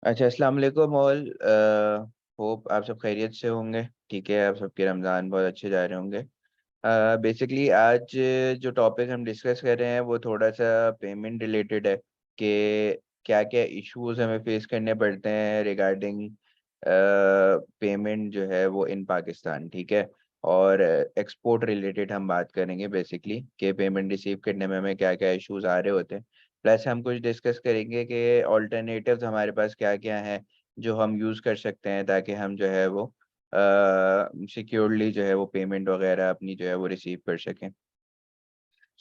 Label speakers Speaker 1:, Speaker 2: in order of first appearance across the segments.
Speaker 1: अच्छा, अस्सलाम वालेकुम ऑल। होप आप सब खैरियत से होंगे। ठीक है, आप सबके रमज़ान बहुत अच्छे जा रहे होंगे। बेसिकली आज जो टॉपिक हम डिस्कस कर रहे हैं वो थोड़ा सा पेमेंट रिलेटेड है कि क्या क्या इश्यूज हमें फेस करने पड़ते हैं रिगार्डिंग पेमेंट जो है वो इन पाकिस्तान। ठीक है, और एक्सपोर्ट रिलेटेड हम बात करेंगे बेसिकली कि पेमेंट रिसीव करने में हमें क्या क्या इश्यूज आ रहे होते हैं। प्लस हम कुछ डिस्कस करेंगे कि ऑल्टरनेटिव्स हमारे पास क्या क्या हैं जो हम यूज़ कर सकते हैं ताकि हम जो है वो सिक्योरली जो है वो पेमेंट वगैरह अपनी जो है वो रिसीव कर सकें।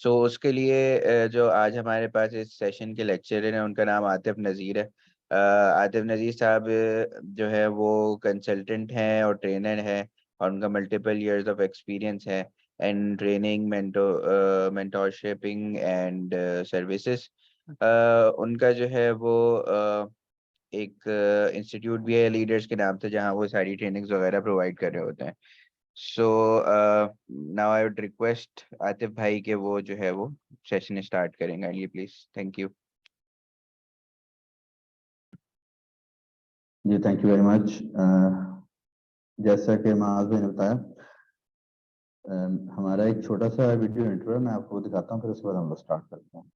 Speaker 1: सो उसके लिए जो आज हमारे पास इस सेशन के लेक्चरर हैं उनका नाम आतिफ नज़ीर है। आतिफ नज़ीर साहब जो है वो कंसल्टेंट हैं और ट्रेनर हैं और उनका मल्टीपल इयर्स ऑफ एक्सपीरियंस है इन ट्रेनिंग, मेंटोरशिपिंग एंड सर्विसेज। उनका जो है वो एक इंस्टीट्यूट भी है लीडर्स के नाम से जहाँ वो सारी ट्रेनिंग्स वगैरह प्रोवाइड कर रहे होते हैं। So now I would request Atif भाई के वो जो है वो सेशन स्टार्ट करेंगे। Kindly please, thank you.
Speaker 2: जी थैंक यू वेरी मच। जैसा कि माज भाई ने बताया, हमारा एक छोटा सा वीडियो इंट्रो है, मैं आपको दिखाता हूँ, फिर उसके बाद हम लोग स्टार्ट करते हैं।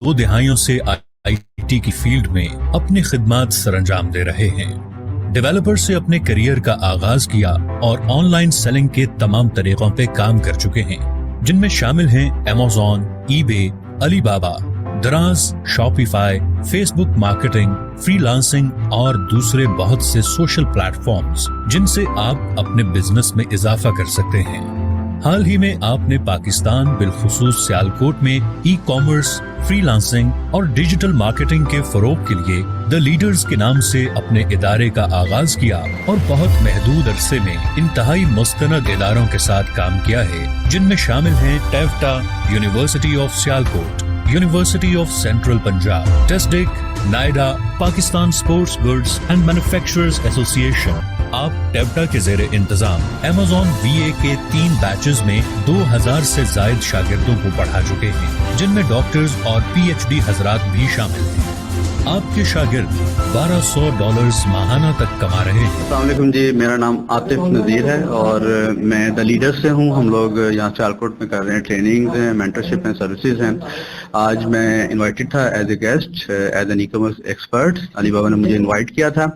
Speaker 3: 2 दहाइयों से आईटी की फील्ड में अपनी खिदमत सरअंजाम दे रहे हैं। डेवलपर से अपने करियर का आगाज किया और ऑनलाइन सेलिंग के तमाम तरीकों पे काम कर चुके हैं, जिनमें शामिल हैं Amazon, eBay, अलीबाबा, दराज, शॉपिफाई, फेसबुक मार्केटिंग, फ्रीलांसिंग और दूसरे बहुत से सोशल प्लेटफॉर्म्स जिनसे आप अपने बिजनेस में इजाफा कर सकते हैं। हाल ही में आपने पाकिस्तान बिलखुसूस सियालकोट में ई कॉमर्स, फ्रीलांसिंग और डिजिटल मार्केटिंग के फरोग के लिए द लीडर्स के नाम से अपने इदारे का आगाज किया और बहुत महदूद अरसे में इंतहाई मुस्तनद इदारों के साथ काम किया है, जिनमें शामिल हैं टेफ्टा, university of Sialkot, university of central Punjab, टेस्डिक, नायडा, Pakistan sports goods and manufacturers association. आप टेफ्टा के जेरे इंतजाम Amazon VA के 3 बैचेस में 2000 से जायद शागिर्दों को पढ़ा चुके हैं, जिनमें डॉक्टर्स और PhD हजरात भी शामिल हैं। आपके शागिर्द $1200 माहाना तक कमा रहे हैं।
Speaker 4: अस्सलाम वालेकुम जी, मेरा नाम आतिफ नज़ीर है और मैं द लीडर से हूँ। हम लोग यहाँ सियालकोट में कर रहे हैं, ट्रेनिंग्स हैं, मेंटरशिप हैं, सर्विसेज हैं। आज मैं इनवाइटेड था as a guest, as an e commerce expert. Alibaba ने मुझे इनवाइट किया था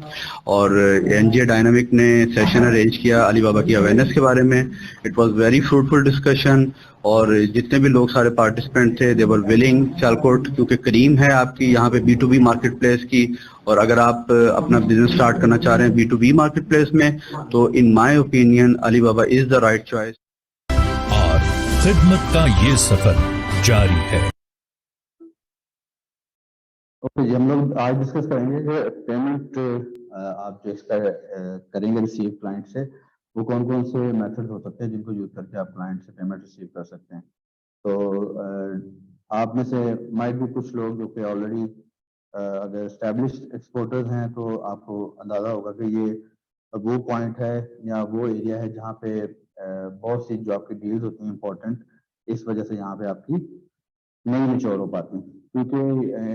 Speaker 4: और एनजीए डायनामिक ने सेशन अरेंज किया अलीबाबा की अवेयरनेस के बारे में। It was very fruitful discussion और जितने भी लोग सारे पार्टिसिपेंट थे दे वर विलिंग। सियालकोट क्योंकि करीम है आपकी यहाँ पे B2B मार्केट प्लेस की, और अगर आप अपना बिजनेस स्टार्ट करना चाह रहे हैं B2B मार्केट प्लेस में, तो in my opinion Alibaba is the right choice.
Speaker 3: और खिदमत का ये सफर जारी है।
Speaker 2: ओके जी, हम लोग आज डिस्कस करेंगे कि पेमेंट आप जो इसका करेंगे रिसीव क्लाइंट से, वो कौन कौन से मेथड हो सकते हैं जिनको यूज करके आप क्लाइंट से पेमेंट रिसीव कर सकते हैं। तो आप में से माइट भी कुछ लोग जो कि ऑलरेडी अगर एस्टेब्लिश्ड एक्सपोर्टर्स हैं तो आपको अंदाज़ा होगा कि ये वो पॉइंट है या वो एरिया है जहाँ पे बहुत सी जो आपकी डील्स होती हैं इंपॉर्टेंट, इस वजह से यहाँ पे आपकी नहीं मैच्योर हो पाती, क्योंकि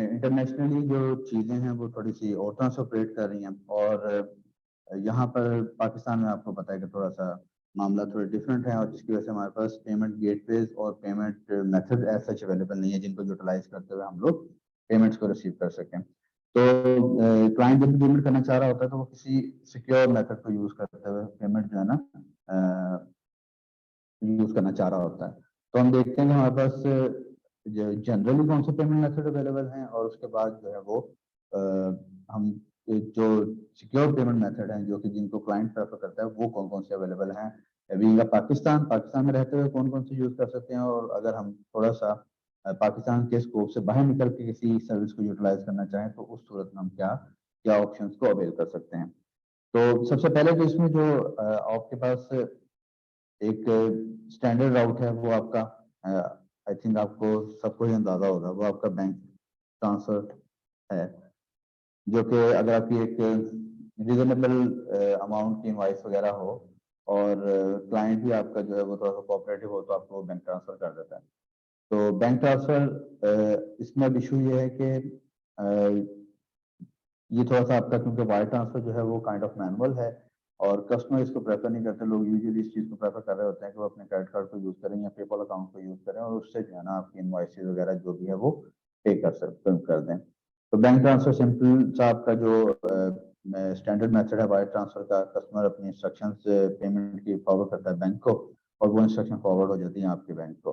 Speaker 2: इंटरनेशनली जो चीज़ें हैं वो थोड़ी सी और तरह से ऑपरेट कर रही हैं, और यहाँ पर पाकिस्तान में आपको पता है कि थोड़ा सा मामला थोड़ा डिफरेंट है, और जिसकी वजह से हमारे पास पेमेंट गेटवेज और payment method as such available नहीं है जिनको यूटिलाइज करते हुए हम लोग पेमेंट्स को रिसीव कर सकें। तो क्लाइंट जब भी पेमेंट करना चाह रहा होता है तो वो किसी सिक्योर मेथड को यूज करते हुए पेमेंट जो है ना यूज करना चाह रहा होता है। तो हम देखते हैं कि हमारे पास जो जनरली कौन से पेमेंट मेथड अवेलेबल हैं, और उसके बाद जो है वो हम जो सिक्योर पेमेंट मेथड हैं जो कि जिनको क्लाइंट प्रेफर करता है वो कौन कौन से अवेलेबल हैं। अभी पाकिस्तान में रहते हुए कौन कौन से यूज कर सकते हैं, और अगर हम थोड़ा सा पाकिस्तान के स्कोप से बाहर निकल के किसी सर्विस को यूटिलाइज करना चाहें तो उस सूरत में हम क्या क्या ऑप्शंस को अवेल कर सकते हैं। तो सबसे पहले तो इसमें जो आपके पास एक स्टैंडर्ड राउट है वो आपका, आई थिंक आपको सबको ही अंदाजा होगा, वो आपका बैंक ट्रांसफर है, जो कि अगर आपकी एक रिजनेबल अमाउंट की इनवाइस वगैरह हो और क्लाइंट भी आपका जो है वो थोड़ा सा कोऑपरेटिव हो तो आपको बैंक ट्रांसफर कर देता है। तो बैंक ट्रांसफर इसमें अब इशू ये है कि ये थोड़ा सा आपका, क्योंकि वायर ट्रांसफर जो है वो काइंड ऑफ मैनुअल है और कस्टमर इसको प्रेफर नहीं करते। लोग यूजुअली इस चीज़ को प्रेफर कर रहे होते हैं कि वो अपने क्रेडिट कार्ड को यूज़ करें या पेपल अकाउंट को यूज़ करें और उससे जो है ना आपकी इनवॉइसेस वगैरह जो भी है वो पे कर दें। तो बैंक ट्रांसफर सिंपल सा आपका जो स्टैंडर्ड मेथड है वायर ट्रांसफर का, कस्टमर अपनी इंस्ट्रक्शंस पेमेंट की फॉरवर्ड करता है बैंक को और वो इंस्ट्रक्शन फॉरवर्ड हो जाती है आपके बैंक को,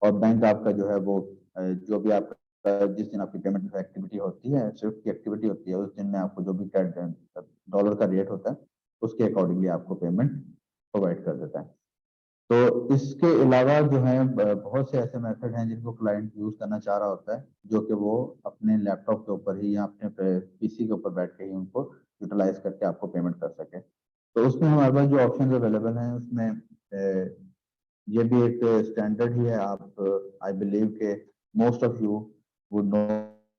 Speaker 2: और बैंक आपका जो है वो जो भी आप जिस दिन आपकी पेमेंट एक्टिविटी होती है, स्विफ्ट की एक्टिविटी होती है, उस दिन में आपको जो भी डॉलर का रेट होता है उसके अकॉर्डिंगली आपको पेमेंट प्रोवाइड कर देता है। तो इसके अलावा जो है बहुत से ऐसे मेथड हैं जिनको क्लाइंट यूज करना चाह रहा होता है, जो कि वो अपने लैपटॉप के ऊपर ही या अपने पीसी के ऊपर बैठ के ही उनको यूटिलाइज करके आपको पेमेंट कर सके। तो उसमें हमारे पास जो ऑप्शन अवेलेबल हैं उसमें ये भी एक स्टैंडर्ड ही है। आप आई बिलीव के most of you would know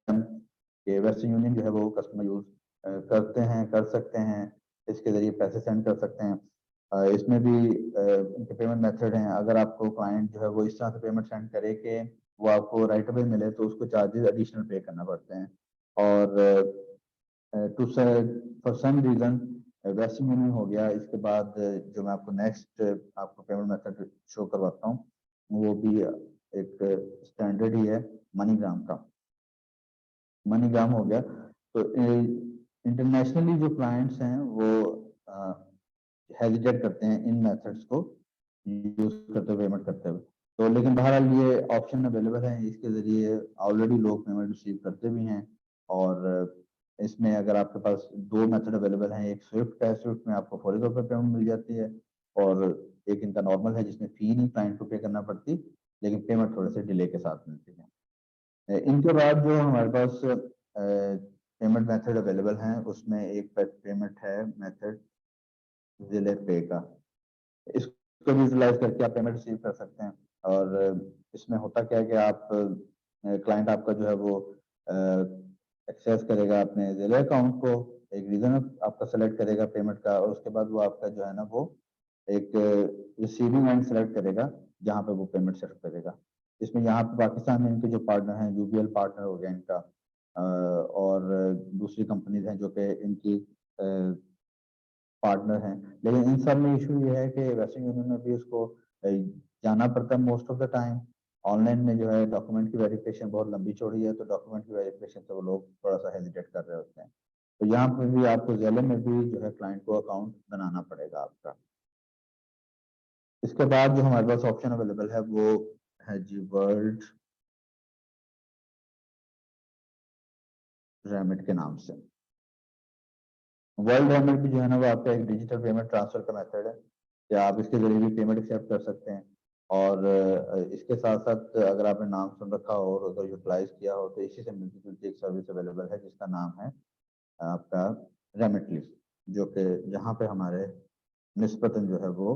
Speaker 2: कि वेस्टर्न यूनियन जो है वो कस्टमर यूज करते हैं, कर सकते हैं, इसके जरिए पैसे सेंड कर सकते हैं। इसमें भी इनके पेमेंट मेथड हैं। अगर आपको क्लाइंट जो है वो इस तरह से पेमेंट सेंड करे कि वो आपको राइट अवे मिले तो उसको चार्जेस एडिशनल पे करना पड़ते हैं, और to for some reason Western Union हो गया। इसके बाद जो मैं आपको नेक्स्ट आपको पेमेंट मेथड शो करवाता हूँ वो भी एक स्टैंडर्ड ही है, मनीग्राम का। मनीग्राम हो गया। तो इंटरनेशनली जो क्लाइंट्स हैं वो हेजिटेट करते हैं इन मेथड्स को यूज करते हुए, पेमेंट करते हुए। तो लेकिन बहरहाल ये ऑप्शन अवेलेबल है, इसके जरिए ऑलरेडी लोग पेमेंट रिसीव करते भी हैं। और इसमें अगर आपके पास दो मेथड अवेलेबल हैं, एक स्विफ्ट है, स्विफ्ट में आपको फौरी तौर पर पेमेंट मिल जाती है, और एक इनका नॉर्मल है जिसमें फी नहीं क्लाइंट को पे करना पड़ती, लेकिन पेमेंट थोड़े से डिले के साथ मिलती है। इनके बाद जो हमारे पास पेमेंट मेथड अवेलेबल हैं उसमें एक पेमेंट है मेथड जिले पे का। इसको भी यूटिलाइज करके आप पेमेंट रिसीव कर सकते हैं। और इसमें होता क्या है कि आप क्लाइंट आपका जो है वो एक्सेस करेगा अपने जिले अकाउंट को, एक रीजन आपका सेलेक्ट करेगा पेमेंट का, और उसके बाद वो आपका जो है ना वो एक रिसीविंग एंड सेलेक्ट करेगा जहाँ पे वो पेमेंट सेट करेगा। इसमें यहाँ पे पाकिस्तान में इनके जो पार्टनर हैं, यूबीएल पार्टनर हो गया इनका, और दूसरी कंपनीज हैं जो कि इनकी पार्टनर हैं। लेकिन इन सब में इशू ये है कि वेस्टर्न यूनियन में भी उसको जाना पड़ता है most of the time. Online में जो है डॉक्यूमेंट की वेरिफिकेशन बहुत लंबी चौड़ी है, तो डॉक्यूमेंट की वेरिफिकेशन से वो लोग थोड़ा सा हेजिटेट कर रहे होते हैं। तो यहाँ पे भी आपको ज़ेलो में भी जो है क्लाइंट को अकाउंट बनाना पड़ेगा आपका। इसके बाद जो हमारे पास ऑप्शन अवेलेबल है वो है जी वर्ल्ड रेमिट के नाम से। वर्ल्ड रेमिट भी जो है ना वो आपका एक डिजिटल पेमेंट ट्रांसफर का मेथड है कि आप इसके जरिए भी पेमेंट एक्सेप्ट कर सकते हैं। और इसके साथ साथ अगर आपने नाम सुन रखा हो और अगर यूटिलाइज किया हो तो इसी से मिलती जुलती एक सर्विस अवेलेबल है जिसका नाम है आपका रेमिटली, जो कि जहाँ पे हमारे निस्बतन जो है वो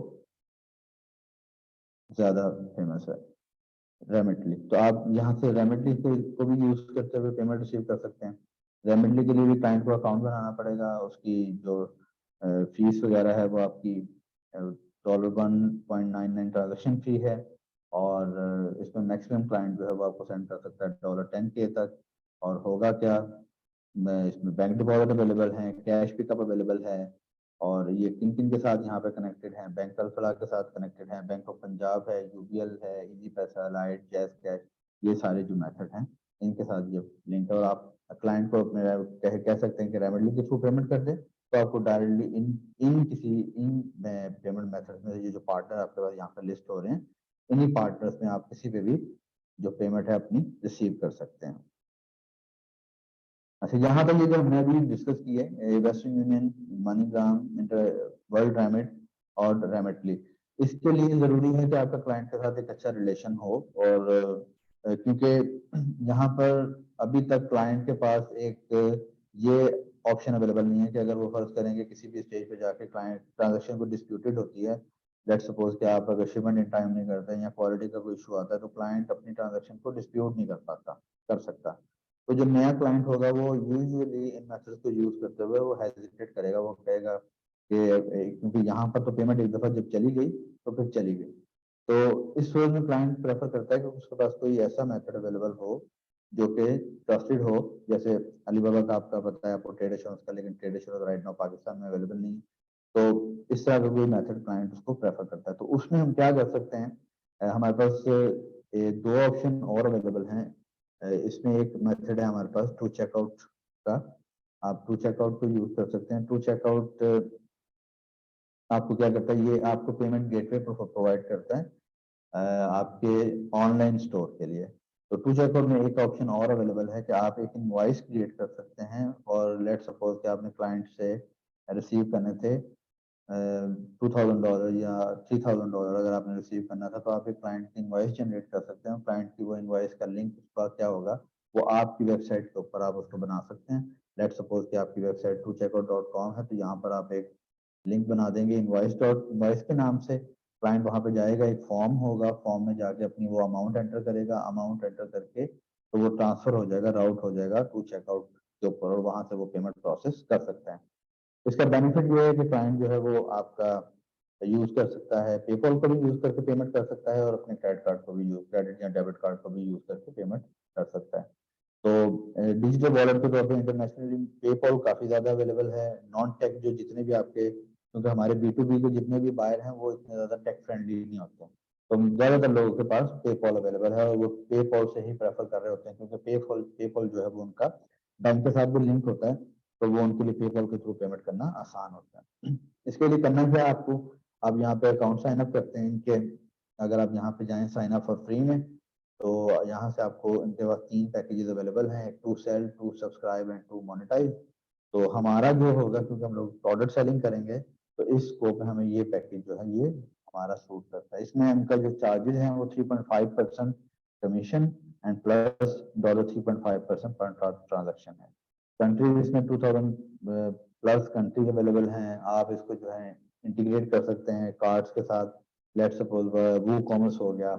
Speaker 2: ज़्यादा फेमस है रेमिटली। तो आप यहाँ से रेमिटली को भी यूज करते हुए पेमेंट रिसीव कर सकते हैं। रेमिटली के लिए भी क्लाइंट को अकाउंट बनाना पड़ेगा, उसकी जो फीस वगैरह है वो आपकी $1.99 ट्रांजेक्शन फी है, और इसमें मैक्सिमम क्लाइंट जो है वो आपको सेंड कर सकता है $10K तक। और होगा क्या, इसमें बैंक डिपॉजिट अवेलेबल है, कैश पिकअप अवेलेबल है, और ये किन किन के साथ यहाँ पे कनेक्टेड हैं, बैंक अल्फला के साथ कनेक्टेड हैं, बैंक ऑफ पंजाब है, यूबीएल है, इजी पैसा, लाइट, जैज कैश, ये सारे जो मेथड हैं इनके साथ ये लिंक है। और आप क्लाइंट को अपने कह सकते हैं कि रेमिटली के थ्रू पेमेंट कर दें, तो आपको डायरेक्टली इन पेमेंट मेथड में ये जो पार्टनर आपके पास यहाँ पर लिस्ट हो रहे हैं, इन्हीं पार्टनर्स में आप किसी पे भी जो पेमेंट है अपनी रिसीव कर सकते हैं। अच्छा, यहाँ तक ये जो हमने अभी डिस्कस की है western union, MoneyGram, world remit और रेमिटली, इसके लिए जरूरी है कि आपका क्लाइंट के साथ एक अच्छा रिलेशन हो। और क्योंकि यहाँ पर अभी तक क्लाइंट के पास एक ये ऑप्शन अवेलेबल नहीं है कि अगर वो फर्ज करेंगे किसी भी स्टेज पे जाके क्लाइंट ट्रांजेक्शन को डिस्प्यूटेड होती है, लेट्स सपोज कि आप अगर शिपमेंट इन टाइम नहीं करते हैं या क्वालिटी का कोई इशू आता है, तो क्लाइंट अपनी ट्रांजेक्शन को डिस्प्यूट नहीं कर सकता। तो जो नया क्लाइंट होगा वो यूजुअली इन मेथड्स को यूज करते हुए वो हेजिटेट करेगा, वो कहेगा कि क्योंकि यहाँ पर तो पेमेंट एक दफा जब चली गई तो फिर चली गई, तो इस सूरत में क्लाइंट प्रेफर करता है कि उसके पास कोई ऐसा मेथड अवेलेबल हो जो कि ट्रस्टेड हो। जैसे अलीबाबा का आपका पता है आपको ट्रेड एश्योरेंस का, लेकिन trade assurance right now Pakistan में अवेलेबल नहीं। तो इस तरह का कोई मेथड क्लाइंट उसको प्रेफर करता है। तो उसमें हम क्या कर सकते हैं, हमारे पास दो ऑप्शन और अवेलेबल हैं। इसमें एक मेथड है हमारे पास टू चेकआउट का। आप टू चेकआउट को यूज कर सकते हैं। टू चेकआउट आपको क्या करता है, ये आपको पेमेंट गेटवे प्रोवाइड करता है आपके ऑनलाइन स्टोर के लिए। तो टू चेकआउट में एक ऑप्शन और अवेलेबल है कि आप एक इनवॉइस क्रिएट कर सकते हैं, और लेट सपोज कि आपने क्लाइंट से रिसीव करने थे $2000 या $3000 अगर आपने रिसीव करना था, तो आप एक क्लाइंट की इनवॉइस जनरेट कर सकते हैं। क्लाइंट की वो इनवॉइस का लिंक उसका क्या होगा, वो आपकी वेबसाइट के ऊपर आप उसको बना सकते हैं। लेट सपोज कि आपकी वेबसाइट tocheckout.com है, तो यहाँ पर आप एक लिंक बना देंगे इनवॉइस के नाम से। क्लाइंट वहां पे जाएगा, एक फॉर्म होगा, फॉर्म में जाके अपनी वो अमाउंट एंटर करेगा, अमाउंट एंटर करके तो वो ट्रांसफर हो जाएगा, राउट हो जाएगा टू चेकआउट के ऊपर, और वहां से वो पेमेंट प्रोसेस कर सकता है। इसका बेनिफिट ये है कि क्लाइंट जो है वो आपका यूज कर सकता है, पेपॉल को भी यूज करके पेमेंट कर सकता है, और अपने क्रेडिट कार्ड को भी यूज, क्रेडिट या डेबिट कार्ड को भी यूज करके पेमेंट कर सकता है। तो डिजिटल वॉलेट के तौर पर इंटरनेशनली पेपॉल काफी ज्यादा अवेलेबल है। नॉन टेक जो जितने भी आपके, क्योंकि हमारे B2B के जितने भी बायर हैं वो इतने ज्यादा टेक फ्रेंडली नहीं होते, तो ज्यादातर लोगों के पास पेपॉल अवेलेबल है, और वो पेपॉल से ही प्रेफर कर रहे होते हैं, क्योंकि पेपॉल जो है वो उनका बैंक के साथ भी लिंक होता है, तो वो उनके लिए पेपॉल के थ्रू पेमेंट करना आसान होता है। इसके लिए करना क्या है आपको, आप यहाँ पे अकाउंट साइन अप करते हैं इनके। अगर आप यहाँ पे जाएं साइन अप फॉर फ्री में, तो यहाँ से आपको इनके पास 3 पैकेजेस अवेलेबल हैं, to sell, to subscribe and to monetise. तो हमारा जो होगा, क्योंकि हम लोग प्रोडक्ट सेलिंग करेंगे, तो इस स्कोप में हमें ये पैकेज जो है ये हमारा सूट करता है। इसमें इनका जो चार्जेस हैं वो 3.5% commission and plus $3.5% per transaction है। कंट्रीज इसमें 2000 प्लस कंट्रीज अवेलेबल हैं। आप इसको जो है इंटीग्रेट कर सकते हैं कार्ड्स के साथ। लेट सपोज वो कॉमर्स हो गया,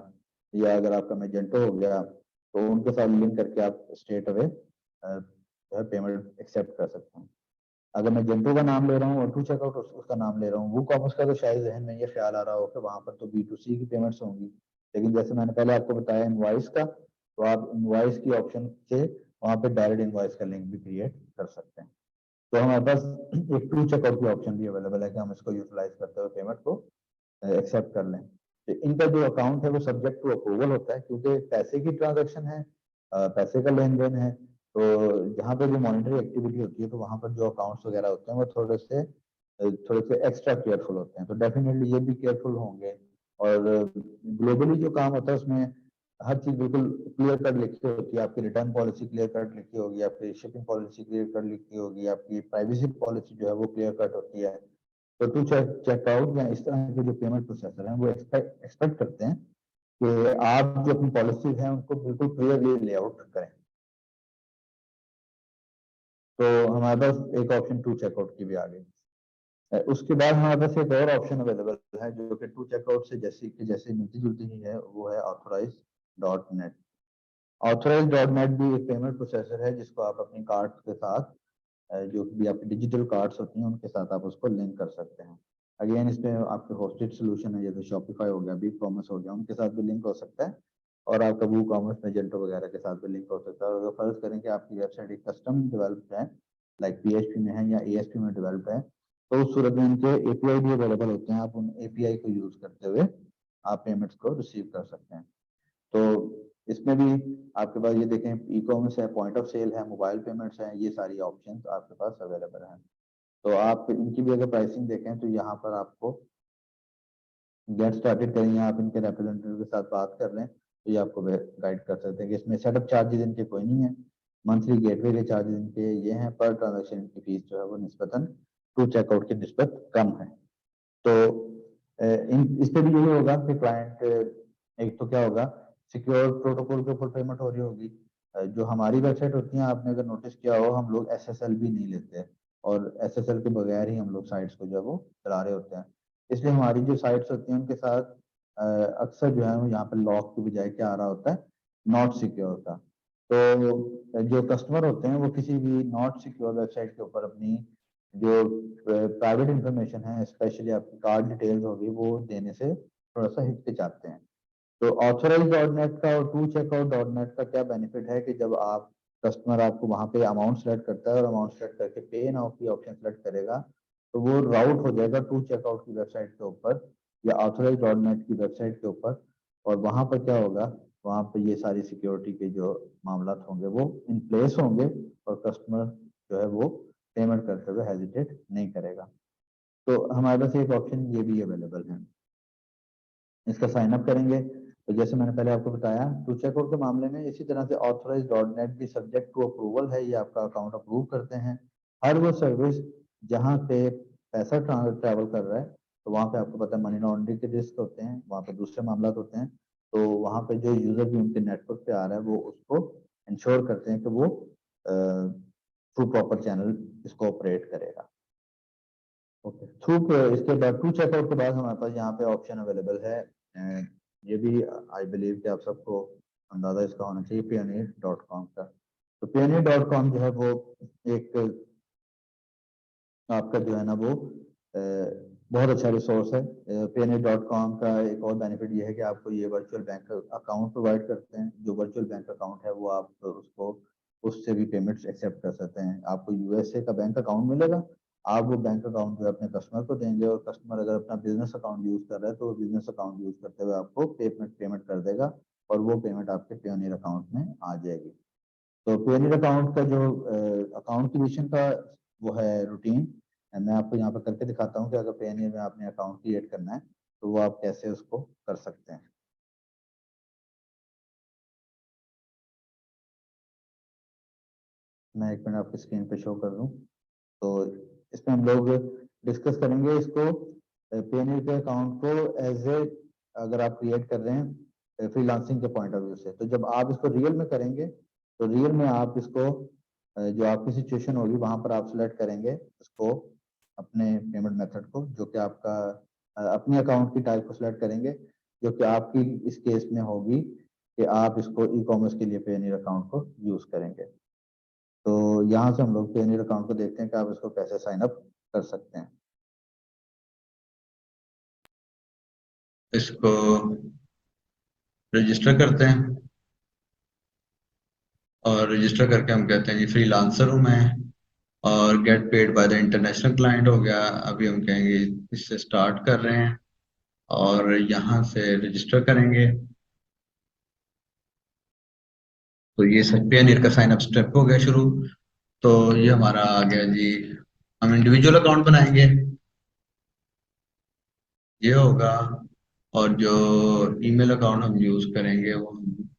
Speaker 2: या अगर आपका मैजेंटो हो गया, तो उनके साथ लिंक करके आप स्ट्रेट अवे जो है पेमेंट एक्सेप्ट कर सकते हैं। अगर मैं जेंटो का नाम ले रहा हूँ और टू चेकआउट उसका नाम ले रहा हूँ, वो कॉमर्स का तो शायद जहन में ये ख्याल आ रहा हो कि वहां पर तो B2C की पेमेंट्स होंगी, लेकिन जैसे मैंने पहले आपको बताया इनवॉइस का, तो आप इनवॉइस की ऑप्शन से वहां पे डायरेक्ट इनवॉइस का लिंक भी क्रिएट कर सकते हैं। तो हमारे पास एक टू चेकआउट की ऑप्शन भी अवेलेबल है कि हम इसको यूटिलाइज करते हुए पेमेंट को एक्सेप्ट कर लें। तो इनका जो अकाउंट है वो सब्जेक्ट टू अप्रूवल होता है, क्योंकि पैसे की ट्रांजेक्शन है, पैसे का लेन देन है। तो जहाँ पे जो मॉनिटरी एक्टिविटी होती है, तो वहाँ पर जो अकाउंट्स वगैरह होते हैं वो थोड़े से एक्स्ट्रा केयरफुल होते हैं, तो डेफिनेटली ये भी केयरफुल होंगे। और ग्लोबली जो काम होता है उसमें हर चीज बिल्कुल क्लियर कट लिखी होती है। आपकी रिटर्न पॉलिसी क्लियर कट लिखी होगी, आपकी शिपिंग पॉलिसी क्लियर कट लिखी होगी, आपकी प्राइवेसी पॉलिसी जो है वो क्लियर कट होती है। तो टू चेकआउट या इस तरह के जो पेमेंट प्रोसेसर हैं वो एक्सपेक्ट करते हैं कि आप जो अपनी पॉलिसीज हैं उनको बिल्कुल क्लियरली लेआउट करें। तो हमारे पास एक ऑप्शन टू चेकआउट की भी आ गई। उसके बाद हमारे पास एक और ऑप्शन अवेलेबल है जो कि टू चेकआउट से जैसे मिलती जुलती ही है, वो है authorize.net। authorize.net भी एक पेमेंट प्रोसेसर है जिसको आप अपनी कार्ड के साथ जो भी आपकी डिजिटल कार्ड्स होती हैं उनके साथ आप उसको लिंक कर सकते हैं। अगेन इसमें आपके होस्टेड सोल्यूशन है, जैसे शॉपिफाई हो गया, बिग कॉमर्स हो गया, उनके साथ भी लिंक हो सकता है, और आपका वो कॉमर्स मैजेंटो वगैरह के साथ भी लिंक हो सकता है। और अगर फर्ज करें कि आपकी वेबसाइट एक कस्टम डेवलप्ड है, लाइक PHP में है या ASP में डेवलप्ड है, तो उस सूरत में इनके API भी अवेलेबल होते हैं। आप उन API को यूज करते हुए आप पेमेंट्स को रिसीव कर सकते हैं। तो इसमें भी आपके पास ये देखें ई-कॉमर्स है, पॉइंट ऑफ सेल है, मोबाइल पेमेंट्स हैं, ये सारी ऑप्शंस आपके पास अवेलेबल हैं। तो आप इनकी भी अगर प्राइसिंग देखें तो यहाँ पर आपको गेट स्टार्टेड करें, या आप इनके रिप्रेजेंटेटिव के साथ बात कर लें तो ये आपको गाइड कर सकते हैं कि इसमें सेटअप चार्जेस इनके कोई नहीं है, मंथली गेटवे के चार्जेस इनके ये हैं, पर ट्रांजेक्शन की फीस जो है वो निस्बतन टू चेकआउट की निस्बत कम है। तो इस पे भी यही होगा कि क्लाइंट एक तो क्या होगा, सिक्योर प्रोटोकॉल के ऊपर पेमेंट हो रही होगी। जो हमारी वेबसाइट होती है, आपने अगर नोटिस किया हो, हम लोग SSL भी नहीं लेते, और SSL के बगैर ही हम लोग साइट्स को जो है वो चला रहे होते हैं। इसलिए हमारी जो साइट्स होती हैं उनके साथ अक्सर जो है वो यहाँ पे लॉक की बजाय क्या आ रहा होता है, नॉट सिक्योर का। तो जो कस्टमर होते हैं वो किसी भी नॉट सिक्योर वेबसाइट के ऊपर अपनी जो प्राइवेट इंफॉर्मेशन है, स्पेशली आपकी कार्ड डिटेल्स होगी, वो देने से थोड़ा सा हिचकिचाते हैं। तो ऑथराइज डॉट नेट का और टू चेकआउट डॉट नेट का क्या बेनिफिट है कि जब आप कस्टमर आपको वहां पे अमाउंट सेलेक्ट करता है और अमाउंट सेलेक्ट करके पे नाउ की ऑप्शन सेलेक्ट करेगा, तो वो राउट हो जाएगा टू चेकआउट की वेबसाइट के ऊपर या ऑथराइज डॉट नेट की वेबसाइट के ऊपर। और वहां पर क्या होगा, वहां पर ये सारी सिक्योरिटी के जो मामला होंगे वो इन प्लेस होंगे और कस्टमर जो है वो पेमेंट करते हुए हेजिटेट नहीं करेगा। तो हमारे पास एक ऑप्शन ये भी अवेलेबल है, इसका साइन अप करेंगे। तो जैसे मैंने पहले आपको बताया, टू चेकआउट के मामले में इसी तरह से ऑथराइज डॉट नेट भी सब्जेक्ट टू अप्रूवल है, ये आपका अकाउंट अप्रूव करते हैं। हर वो सर्विस जहाँ पे पैसा ट्रैवल कर रहा है, तो वहाँ पे आपको पता है मनी लॉन्ड्रिंग के रिस्क होते हैं, वहाँ पे दूसरे मामला होते हैं। तो वहाँ पे जो यूजर भी उनके नेटवर्क पे आ रहा है वो उसको इंश्योर करते हैं कि वो थ्रू प्रॉपर चैनल इसको ऑपरेट करेगा। ओके, थ्रू इसके बाद टू चेकआउट के बाद हमारे पास यहाँ पे ऑप्शन अवेलेबल है, ये भी आई बिलीव कि आप सबको अंदाजा इसका होना चाहिए, payoneer.com का। तो payoneer.com जो है वो एक आपका जो है ना वो बहुत अच्छा रिसोर्स है। payoneer.com का एक और बेनिफिट ये है कि आपको ये वर्चुअल बैंक अकाउंट प्रोवाइड करते हैं। जो वर्चुअल बैंक अकाउंट है वो आप उसको उससे भी पेमेंट्स एक्सेप्ट कर सकते हैं। आपको यूएसए का बैंक अकाउंट मिलेगा, आप वो बैंक अकाउंट जो है अपने कस्टमर को देंगे और कस्टमर अगर अपना बिजनेस अकाउंट यूज कर रहा है तो वो बिजनेस अकाउंट यूज करते हुए आपको पेमेंट कर देगा और वो पेमेंट आपके पेयोनियर अकाउंट में आ जाएगी। तो पेयोनियर अकाउंट का जो अकाउंट क्रिएशन का वो है रूटीन, मैं आपको यहाँ पर करके दिखाता हूँ कि अगर पेयोनियर में आपने अकाउंट क्रिएट करना है तो वो आप कैसे उसको कर सकते हैं। मैं एक मिनट आपकी स्क्रीन पे शो कर दूं। तो इसमें हम लोग डिस्कस करेंगे इसको पेयोनियर के अकाउंट को एज ए, अगर आप क्रिएट कर रहे हैं फ्रीलांसिंग के पॉइंट ऑफ व्यू से, तो जब आप इसको रियल में करेंगे तो रियल में आप इसको जो आपकी सिचुएशन होगी वहां पर आप सिलेक्ट करेंगे इसको, अपने पेमेंट मेथड को, जो कि आपका अपने अकाउंट की टाइप को सिलेक्ट करेंगे, जो कि आपकी इस केस में होगी कि आप इसको ई कॉमर्स के लिए पेयोनियर अकाउंट को यूज करेंगे। तो यहाँ से हम लोग पेयोनियर अकाउंट को देखते हैं कि आप इसको कैसे साइन अप कर सकते हैं।
Speaker 4: इसको रजिस्टर करते हैं और रजिस्टर करके हम कहते हैं जी फ्रीलांसर हूँ मैं, और get paid by the international client हो गया। अभी हम कहेंगे इससे स्टार्ट कर रहे हैं और यहाँ से रजिस्टर करेंगे। तो ये पेयोनियर का साइन अप स्टेप हो गया शुरू। तो ये हमारा आ गया जी, हम इंडिविजुअल अकाउंट बनाएंगे, ये होगा। और जो ईमेल अकाउंट हम यूज करेंगे वो हम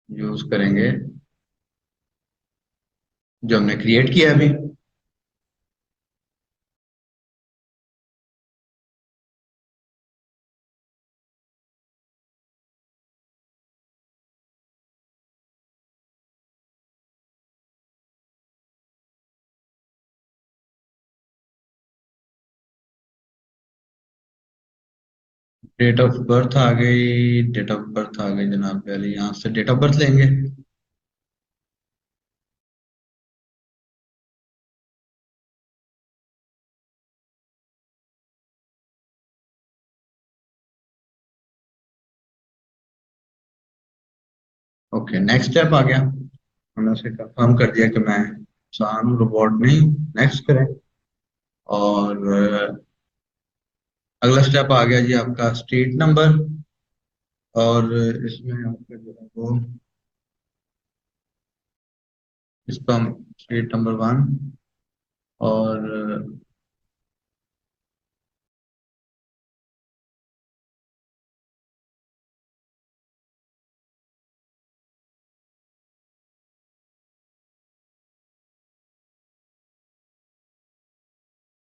Speaker 4: यूज करेंगे जो हमने क्रिएट किया है अभी। डेट ऑफ बर्थ आ गई, डेट ऑफ बर्थ आ गई जनाब, पहले यहाँ से डेट ऑफ बर्थ लेंगे। ओके, नेक्स्ट स्टेप आ गया, हमने उसे कंफर्म कर दिया कि मैं इंसान हूँ, रोबोट नहीं हूँ। नेक्स्ट करें। और अगला स्टेप आ गया जी आपका स्ट्रीट नंबर, और इसमें आपका जो है वो इस पर हम स्ट्रीट नंबर 1 और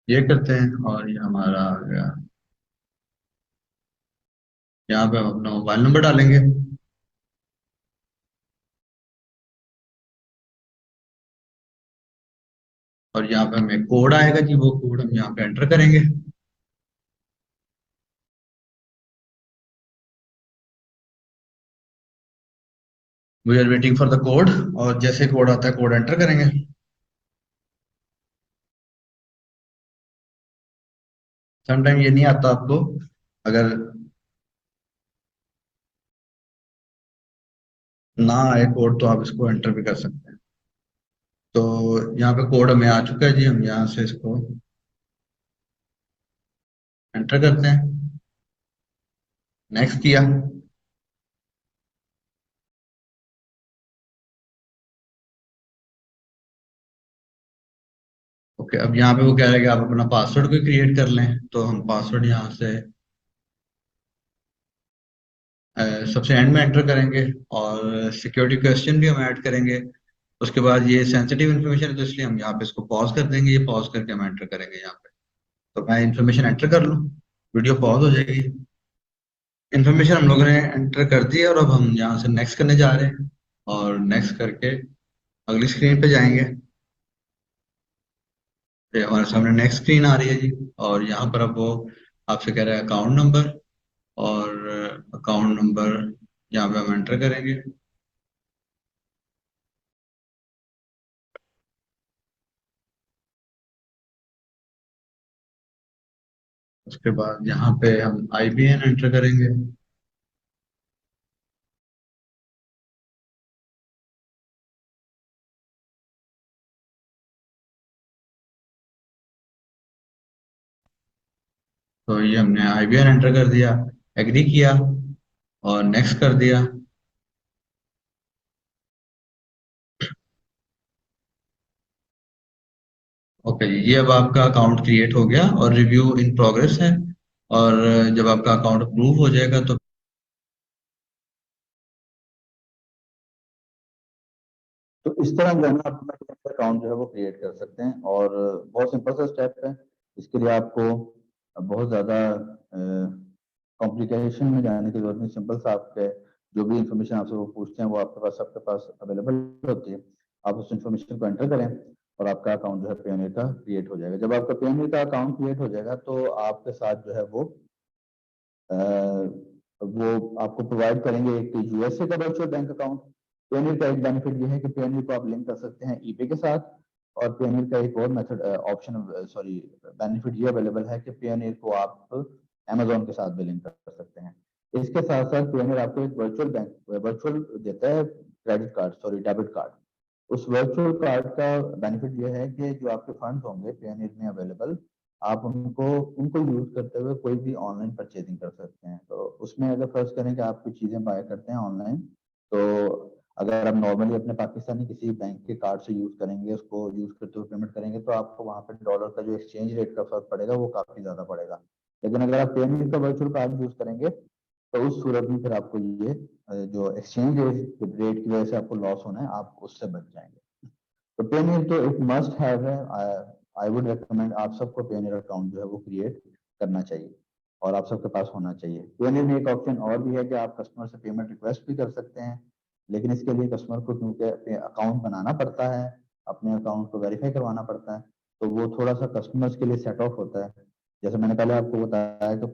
Speaker 4: ये करते हैं। और ये हमारा आ गया, यहाँ पे हम अपना मोबाइल नंबर डालेंगे और यहाँ पे हमें कोड आएगा जी, वो कोड हम यहाँ पे एंटर करेंगे। We are waiting for the code, और जैसे कोड आता है कोड एंटर करेंगे।
Speaker 2: समटाइम ये नहीं आता आपको, अगर ना आए कोड तो आप इसको एंटर भी कर सकते हैं। तो यहाँ पे कोड हमें आ चुका है जी, हम यहाँ से इसको एंटर करते हैं, नेक्स्ट किया। ओके, अब यहाँ पे वो कह रहा है कि आप अपना पासवर्ड भी क्रिएट कर लें, तो हम पासवर्ड यहाँ से सबसे एंड में एंटर करेंगे, और सिक्योरिटी क्वेश्चन भी हम ऐड करेंगे। उसके बाद ये सेंसिटिव इन्फॉर्मेशन है, तो इसलिए हम यहाँ पे इसको पॉज कर देंगे, ये पॉज करके हम एंटर करेंगे यहाँ पे। तो मैं इन्फॉर्मेशन एंटर कर लूँ, वीडियो पॉज हो जाएगी। इन्फॉर्मेशन हम लोगों ने एंटर कर दी है, और अब हम यहाँ से नेक्स्ट करने जा रहे हैं, और नेक्स्ट करके अगली स्क्रीन पे जाएंगे। ये हमारे सामने नेक्स्ट स्क्रीन आ रही है जी, और यहाँ पर अब वो आपसे कह रहा है अकाउंट नंबर, और अकाउंट नंबर यहाँ पे हम एंटर करेंगे। उसके बाद यहाँ पे हम IBAN एंटर करेंगे। तो ये हमने IBAN एंटर कर दिया, एग्री किया और नेक्स्ट कर दिया। ओके जी, ये अब आपका अकाउंट क्रिएट हो गया और रिव्यू इन प्रोग्रेस है, और जब आपका अकाउंट अप्रूव हो जाएगा तो इस तरह जो है ना अपना अकाउंट जो है वो क्रिएट कर सकते हैं, और बहुत सिंपल सा स्टेप है। इसके लिए आपको बहुत ज़्यादा कॉम्प्लिकेशन में जाने की जरूरत नहीं, सिंपल सा आपके जो भी इंफॉर्मेशन आपसे वो पूछते हैं वो आपके पास अवेलेबल होती है। आप उस इंफॉर्मेशन को एंटर करें और आपका अकाउंट जो है पेयोनियर का क्रिएट हो जाएगा। जब आपका पेयोनियर का अकाउंट क्रिएट हो जाएगा तो आपके साथ जो है वो आपको प्रोवाइड करेंगे एक यूएसए का वर्चुअल बैंक अकाउंट। पेयोनियर का एक बेनिफिट ये है कि पेयोनियर को आप लिंक कर सकते हैं ईपे के साथ, और पेयोनियर का एक और मेथड ऑप्शन सॉरी बेनिफिट ये अवेलेबल है कि पेयोनियर को आप अमेजोन के साथ भी लिंक कर सकते हैं। इसके साथ साथ पेयोनियर आपको एक वर्चुअल देता है credit card, sorry debit card. उस वर्चुअल कार्ड का बेनिफिट ये है कि जो आपके फंड्स होंगे पेयोनियर में अवेलेबल, आप उनको यूज करते हुए कोई भी ऑनलाइन परचेजिंग कर सकते हैं। तो उसमें अगर फर्स्ट करें कि आप कुछ चीजें बाय करते हैं ऑनलाइन, तो अगर आप नॉर्मली अपने पाकिस्तानी किसी बैंक के कार्ड से यूज करेंगे, उसको यूज करते हुए पेमेंट करेंगे, तो आपको वहां पर डॉलर का जो एक्सचेंज रेट का फर्क पड़ेगा वो काफी ज्यादा पड़ेगा। लेकिन अगर आप पेमेंट का वर्चुअल कार्ड यूज करेंगे तो उस सूरत में फिर आपको ये जो एक्सचेंज रेट की वजह से आपको लॉस होना है, आप उससे बच जाएंगे। तो पेयोनियर तो एक मस्ट हैव है। आई वुड रिकमेंड आप सबको पेयोनियर अकाउंट जो है वो क्रिएट करना चाहिए और आप सबके पास होना चाहिए। पेयोनियर में एक ऑप्शन और भी है कि आप कस्टमर से पेमेंट रिक्वेस्ट भी कर सकते हैं, लेकिन इसके लिए कस्टमर को क्योंकि अकाउंट बनाना पड़ता है, अपने अकाउंट को वेरीफाई करवाना पड़ता है, तो वो थोड़ा सा कस्टमर्स के लिए सेट ऑफ होता है। जैसे मैंने पहले आपको बताया कि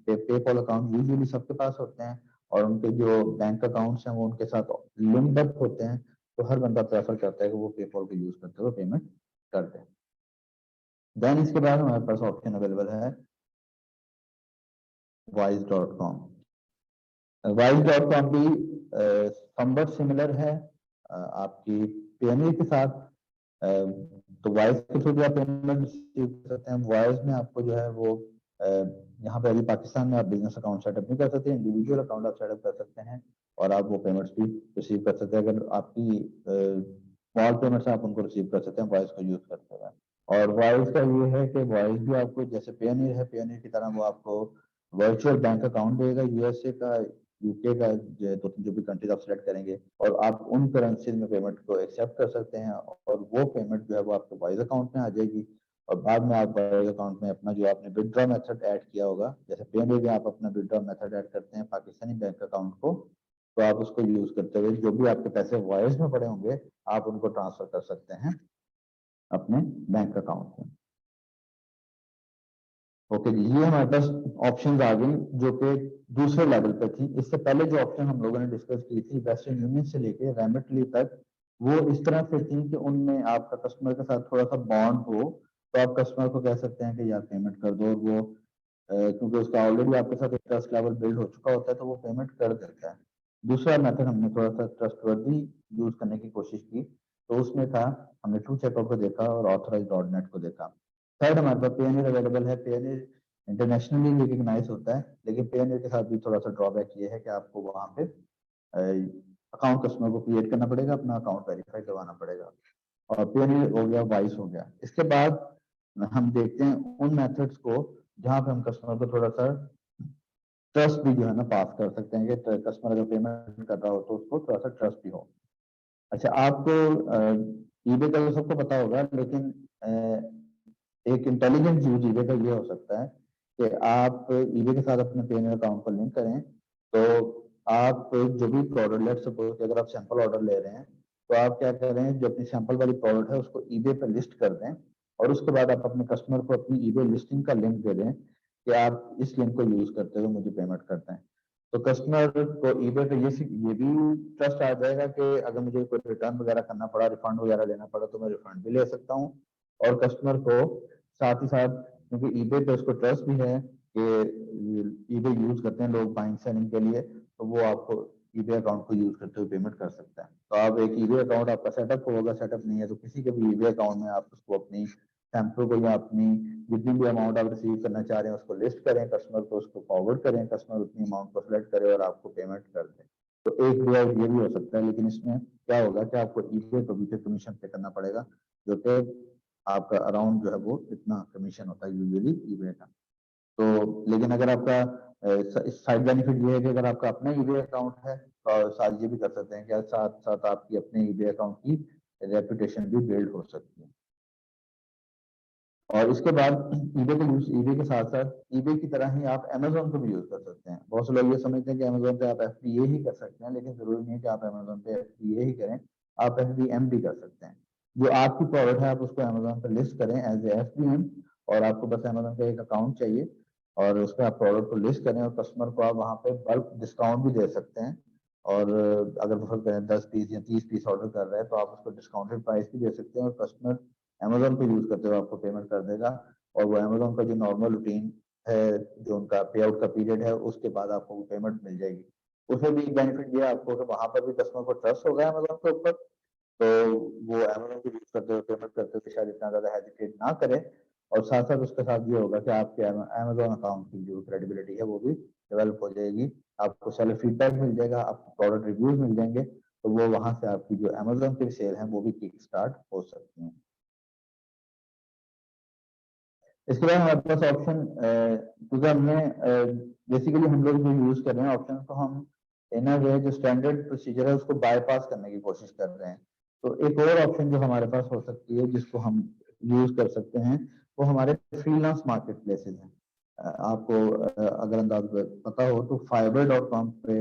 Speaker 2: पेपॉल अकाउंट यूजुअली सबके पास होते हैं, और उनके जो बैंक अकाउंट्स हैं वो उनके साथ लिंक्ड अप होते हैं, तो हर बंदा प्रेफर करता है कि वो पेपॉल को यूज करते हुए पेमेंट कर दे। देन इसके बाद हमारे पास ऑप्शन अवेलेबल है wise.com। wise.com भी समवट सिमिलर है आपकी पेयोनियर के साथ। तो वाइज के थ्रू भी आप पेमेंट रिसीव कर सकते हैं। वाइज में आपको जो है वो यहाँ पे अभी पाकिस्तान में आप बिजनेस अकाउंट सेटअप नहीं कर सकते, इंडिविजुअल अकाउंट आप सेटअप कर सकते हैं और आप वो पेमेंट्स भी रिसीव कर सकते हैं। अगर आपकी स्मॉल पेमेंट्स आप उनको रिसीव कर सकते हैं वॉइस को यूज करते हुए। और वॉइस का ये है कि वॉइस भी आपको जैसे पेयोनियर है, पेयोनियर की तरह वो आपको वर्चुअल बैंक अकाउंट देगा यूएसए का, यूके का, जो भी कंट्रीज आप सेलेक्ट करेंगे, और आप उन करेंसीज में पेमेंट को एक्सेप्ट कर सकते हैं, और वो पेमेंट जो है वो आपके वाइज अकाउंट में आ जाएगी। और बाद में आप वाइज अकाउंट में अपना जो आपने विड्रॉ मेथड ऐड किया होगा, जैसे पेयोनियर में आप अपना विड्रॉ मेथड ऐड करते हैं पाकिस्तानी बैंक अकाउंट को, तो आप उसको यूज करते हुए जो भी आपके पैसे वाइज में पड़े होंगे आप उनको ट्रांसफर कर सकते हैं अपने बैंक अकाउंट में। ओके जी, ये हमारे पास ऑप्शंस आ गई जो कि दूसरे लेवल पे थी। इससे पहले जो ऑप्शन हम लोगों ने डिस्कस की थी वेस्टर्न यूनियन से लेके रेमिटली तक, वो इस तरह से थी कि उनमें आपका कस्टमर के साथ थोड़ा सा बॉन्ड हो, तो आप कस्टमर को कह सकते हैं कि यार पेमेंट कर दो, और वो क्योंकि उसका ऑलरेडी आपके साथ एक ट्रस्ट लेवल बिल्ड हो चुका होता है, तो वो पेमेंट कर देता है। दूसरा मेथड हमने थोड़ा सा ट्रस्टवर्दी यूज करने की कोशिश की, तो उसमें था हमने टू चेकआउट को देखा और ऑथराइज डॉट नेट को देखा। थर्ड हमारे पास पेयनियर अवेलेबल है। पेयनियर इंटरनेशनली रिकग्नाइज होता है, लेकिन पेयनियर के साथ भी थोड़ा सा ड्रॉबैक ये है कि आपको वहाँ पे अकाउंट कस्टमर को क्रिएट करना पड़ेगा, अपना अकाउंट वेरीफाई करवाना पड़ेगा। और पेयनियर हो गया, वाइस हो गया। इसके बाद हम देखते हैं उन मेथड्स को जहाँ पे हम कस्टमर को थोड़ा सा ट्रस्ट भी जो है ना पास कर सकते हैं कि कस्टमर अगर पेमेंट कर रहा हो तो उसको थोड़ा सा ट्रस्ट भी हो। अच्छा, आपको ईबे का तो सबको पता होगा, लेकिन एक इंटेलिजेंट यूज ईबे का ये हो सकता है कि आप ईबे के साथ अपने पेमेंट अकाउंट को लिंक करें, तो आप जो भी प्रोडक्ट, लेट्स सपोज अगर आप सैंपल ऑर्डर ले रहे हैं, तो आप क्या करें, जो अपनी सैंपल वाली प्रोडक्ट है उसको ईबे पर लिस्ट कर दें, और उसके बाद आप अपने कस्टमर को अपनी ईबे लिस्टिंग का लिंक दे दें कि आप इस लिंक को यूज करते हुए मुझे पेमेंट करते हैं। तो कस्टमर को ईबे पे ये भी ट्रस्ट आ जाएगा कि अगर मुझे कोई रिटर्न वगैरह करना पड़ा, रिफंड वगैरह लेना पड़ा, तो मैं रिफंड भी ले सकता हूँ। और कस्टमर को साथ ही साथ, क्योंकि ईबे पे उसको ट्रस्ट भी है कि ईबे यूज करते हैं लोग बाइंग सेलिंग के लिए, तो वो आपको ईबे अकाउंट को यूज करते हुए पेमेंट कर सकता है। तो आप एक ईबे अकाउंट आपका सेटअप होगा, सेटअप नहीं है तो किसी के भी ईबे अकाउंट में आप उसको अपनी सैंपल को या अपनी जितनी भी अमाउंट आप रिसीव करना चाह रहे हैं उसको लिस्ट करें, कस्टमर को उसको फॉरवर्ड करें, कस्टमर उतनी अमाउंट को सिलेक्ट करे और आपको पेमेंट कर दे। तो एक वे ये भी हो सकता है, लेकिन इसमें क्या होगा कि आपको ईबे को भी कमीशन पे करना पड़ेगा, जो कि आपका अराउंड जो है वो इतना कमीशन होता है यूजुअली ईबे का। तो लेकिन अगर आपका साइड बेनिफिट ये है कि अगर आपका अपना ईबे अकाउंट है तो साथ ये भी कर सकते हैं कि साथ साथ आपकी अपने ईबे अकाउंट की रेपुटेशन भी बिल्ड हो सकती है। और इसके बाद ईबे को यूज, ईबे के साथ साथ ईबे की तरह ही आप अमेजोन को भी यूज कर सकते हैं। बहुत से लोग ये समझते हैं कि अमेजोन पे आप एफबीए ही कर सकते हैं, लेकिन जरूरी नहीं है कि आप अमेजोन पे एफबीए ही करें, आप एफबीएम भी कर सकते हैं। जो आपकी प्रोडक्ट है आप उसको अमेजोन पे लिस्ट करें एज ए एफबीएम, और आपको बस अमेजोन का एक अकाउंट चाहिए, और उसमें आप प्रोडक्ट को लिस्ट करें, और कस्टमर को आप वहाँ पे बल्क डिस्काउंट भी दे सकते हैं। और अगर वो 10 पीस या 30 पीस ऑर्डर कर रहे हैं तो आप उसको डिस्काउंटेड प्राइस भी दे सकते हैं, और कस्टमर अमेजोन पे यूज करते हुए आपको पेमेंट कर देगा। और वो अमेजोन का जो नॉर्मल रूटीन है, जो उनका पे आउट का पीरियड है, उसके बाद आपको वो पेमेंट मिल जाएगी। उसमें भी एक बेनिफिट ये आपको कि वहां पर भी कस्टमर को ट्रस्ट होगा अमेजोन के ऊपर, तो वो अमेजोन को यूज करते हुए पेमेंट करते हुए शायद इतना ज्यादा हेजिटेट ना करे। और साथ साथ उसके साथ ये होगा कि आपके अमेजोन अकाउंट की जो क्रेडिबिलिटी है वो भी डेवलप हो जाएगी, आपको सेलर फीडबैक मिल जाएगा, आपको प्रोडक्ट रिव्यूज मिल जाएंगे, तो वो वहां से आपकी जो अमेजोन की सेल है वो भी किक स्टार्ट हो सकती है। इसके बाद हमारे पास ऑप्शन, क्योंकि हमने बेसिकली हम लोग जो यूज कर रहे हैं ऑप्शन, तो हम इन अ वे जो स्टैंडर्ड प्रोसीजर है उसको बाईपास करने की कोशिश कर रहे हैं। तो एक और ऑप्शन जो हमारे पास हो सकती है जिसको हम यूज कर सकते हैं, वो हमारे फ्रीलांस मार्केट प्लेसेज हैं। आपको अगर अंदाज पता हो तो fiverr.com पे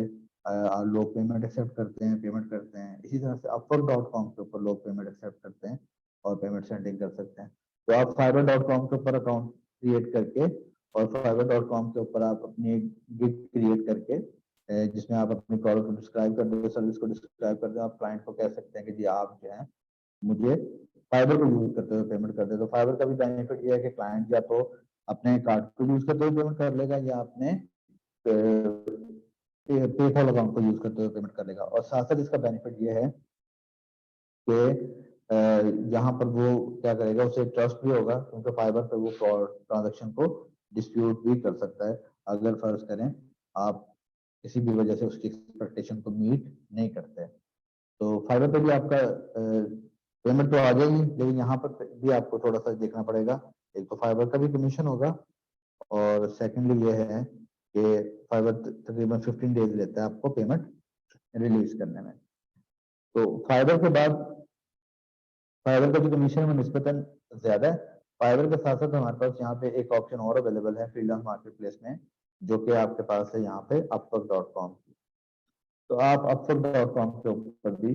Speaker 2: लोग पेमेंट एक्सेप्ट करते हैं। इसी तरह से upwork.com के ऊपर लोग पेमेंट एक्सेप्ट करते हैं और पेमेंट सेंडिंग कर सकते हैं। तो आप fiverr.com के ऊपर अकाउंट क्रिएट करके, और fiverr.com के ऊपर आप अपनी गिग क्रिएट करके, जिसमें आप अपनी प्रोडक्ट को डिस्क्राइब कर दो, सर्विस को डिस्क्राइब कर दो, आप क्लाइंट को कह सकते हैं कि जी आप जो है मुझे फाइबर को यूज करते हुए पेमेंट कर दे। तो फाइबर का भी बेनिफिट ये है कि क्लाइंट या तो अपने कार्ड को यूज करते हुए पेमेंट कर लेगा, या अपने पेपॉल अकाउंट को यूज करते हुए पेमेंट कर लेगा। और साथ साथ इसका बेनिफिट ये है कि यहाँ पर वो क्या करेगा, उसे ट्रस्ट भी होगा, क्योंकि फाइबर पे वो ट्रांजेक्शन को डिस्प्यूट भी कर सकता है अगर फर्ज करें आप किसी भी वजह से उसकी एक्सपेक्टेशन को मीट नहीं करते। तो फाइबर पे भी आपका पेमेंट तो आ जाएगी, लेकिन यहाँ पर भी आपको थोड़ा सा देखना पड़ेगा। एक तो फाइबर का भी कमीशन होगा, और सेकेंडली ये है कि फाइबर तकरीबन 15 डेज लेता है आपको पेमेंट रिलीज करने में। तो फाइबर के बाद फाइबर का जो कमीशन है वो निस्बतन ज्यादा है। फाइबर के साथ साथ हमारे पास यहाँ पे एक ऑप्शन और अवेलेबल है फ्रीलांस मार्केट प्लेस में, जो कि आपके पास है यहाँ पे upwork.com। तो आप upwork.com के ऊपर भी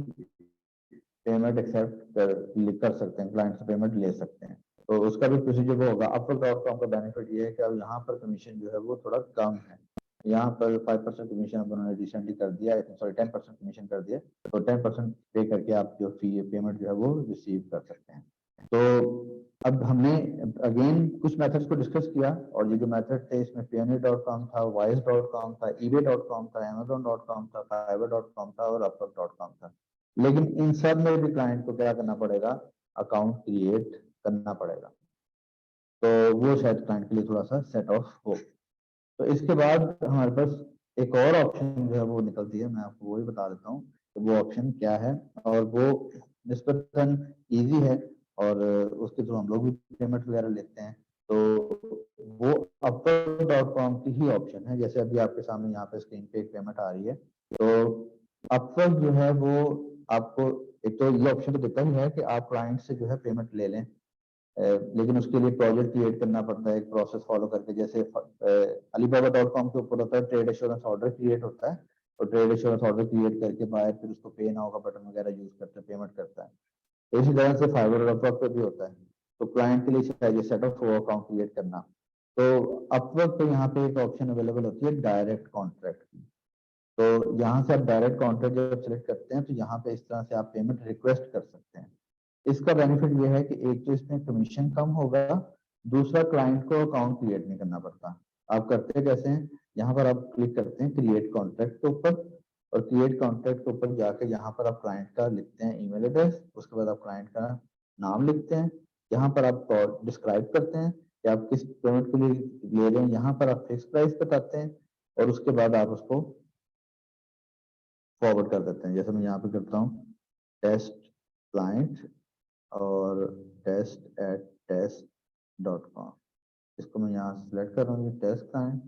Speaker 2: पेमेंट एक्सेप्ट कर सकते हैं, क्लाइंट से पेमेंट ले सकते हैं। तो उसका भी प्रोसीजर वो होगा। upwork.com का बेनिफिट ये है कि अब यहाँ पर कमीशन जो है वो थोड़ा कम है। यहाँ पर 5% कमीशन उन्होंने रिसेंटली कर दिया, सॉरी 10% कमीशन कर दिया, तो 10% पे करके आप जो फी पेमेंट जो है वो रिसीव कर सकते हैं। तो अब हमने अगेन कुछ मेथड्स को डिस्कस किया, और ये जो मेथड थे इसमें payoneer.com था, wise.com था, ebay.com था, amazon.com था, fiverr.com था और upwork.com था। लेकिन इन सब में भी क्लाइंट को क्या करना पड़ेगा, अकाउंट क्रिएट करना पड़ेगा। तो वो शायद क्लाइंट के लिए थोड़ा सा सेट ऑफ हो। तो इसके बाद हमारे पास एक और ऑप्शन जो है वो निकलती है, मैं आपको वही बता देता हूँ तो वो ऑप्शन क्या है, और वो निस्बतन ईजी है और उसके थ्रू हम लोग भी पेमेंट वगैरह लेते हैं। तो वो upwork.com की ही ऑप्शन है। जैसे अभी आपके सामने यहाँ पे स्क्रीन पे एक पेमेंट आ रही है, तो अपवर्क जो है वो आपको एक तो ये ऑप्शन तो देता ही है कि आप क्लाइंट से जो है पेमेंट ले लें, लेकिन उसके लिए प्रोजेक्ट क्रिएट करना पड़ता है एक प्रोसेस फॉलो करके। जैसे alibaba.com के ऊपर होता है ट्रेड एश्योरेंस ऑर्डर क्रिएट होता है, और ट्रेड एश्योरेंस ऑर्डर क्रिएट करके बायर फिर उसको पे नाउ का बटन वगैरह यूज करते हैं, पेमेंट करता है। तो इसी तरह से फाइवर और अपवर्क पे भी होता है। तो क्लाइंट के लिए चाहिए सेटअप वो अकाउंट क्रिएट करना। तो अपवर्क पे यहाँ पे एक ऑप्शन अवेलेबल होती है डायरेक्ट कॉन्ट्रैक्ट की। तो यहाँ से आप डायरेक्ट कॉन्ट्रैक्ट जब सेलेक्ट करते हैं तो यहाँ पे इस तरह से आप पेमेंट रिक्वेस्ट कर सकते हैं। इसका बेनिफिट ये है कि एक तो इसमें कमीशन कम होगा, दूसरा क्लाइंट को अकाउंट क्रिएट नहीं करना पड़ता। आप करते कैसे हैं, यहाँ पर आप क्लिक करते हैं क्रिएट कॉन्ट्रैक्ट के ऊपर, और क्रिएट कॉन्ट्रैक्ट के ऊपर जाके यहाँ पर आप क्लाइंट का लिखते हैं ईमेल एड्रेस, उसके बाद आप क्लाइंट का नाम लिखते हैं, यहाँ पर आप डिस्क्राइब करते हैं कि आप किस पेमेंट के लिए ले रहे हैं, यहाँ पर आप फिक्स प्राइस बताते हैं, और उसके बाद आप उसको फॉरवर्ड कर देते हैं। जैसे मैं यहाँ पे करता हूँ टेस्ट क्लाइंट और test@test.com, इसको मैं यहाँ सेलेक्ट कर रहा हूँ, ये टेस्ट क्लाइंट,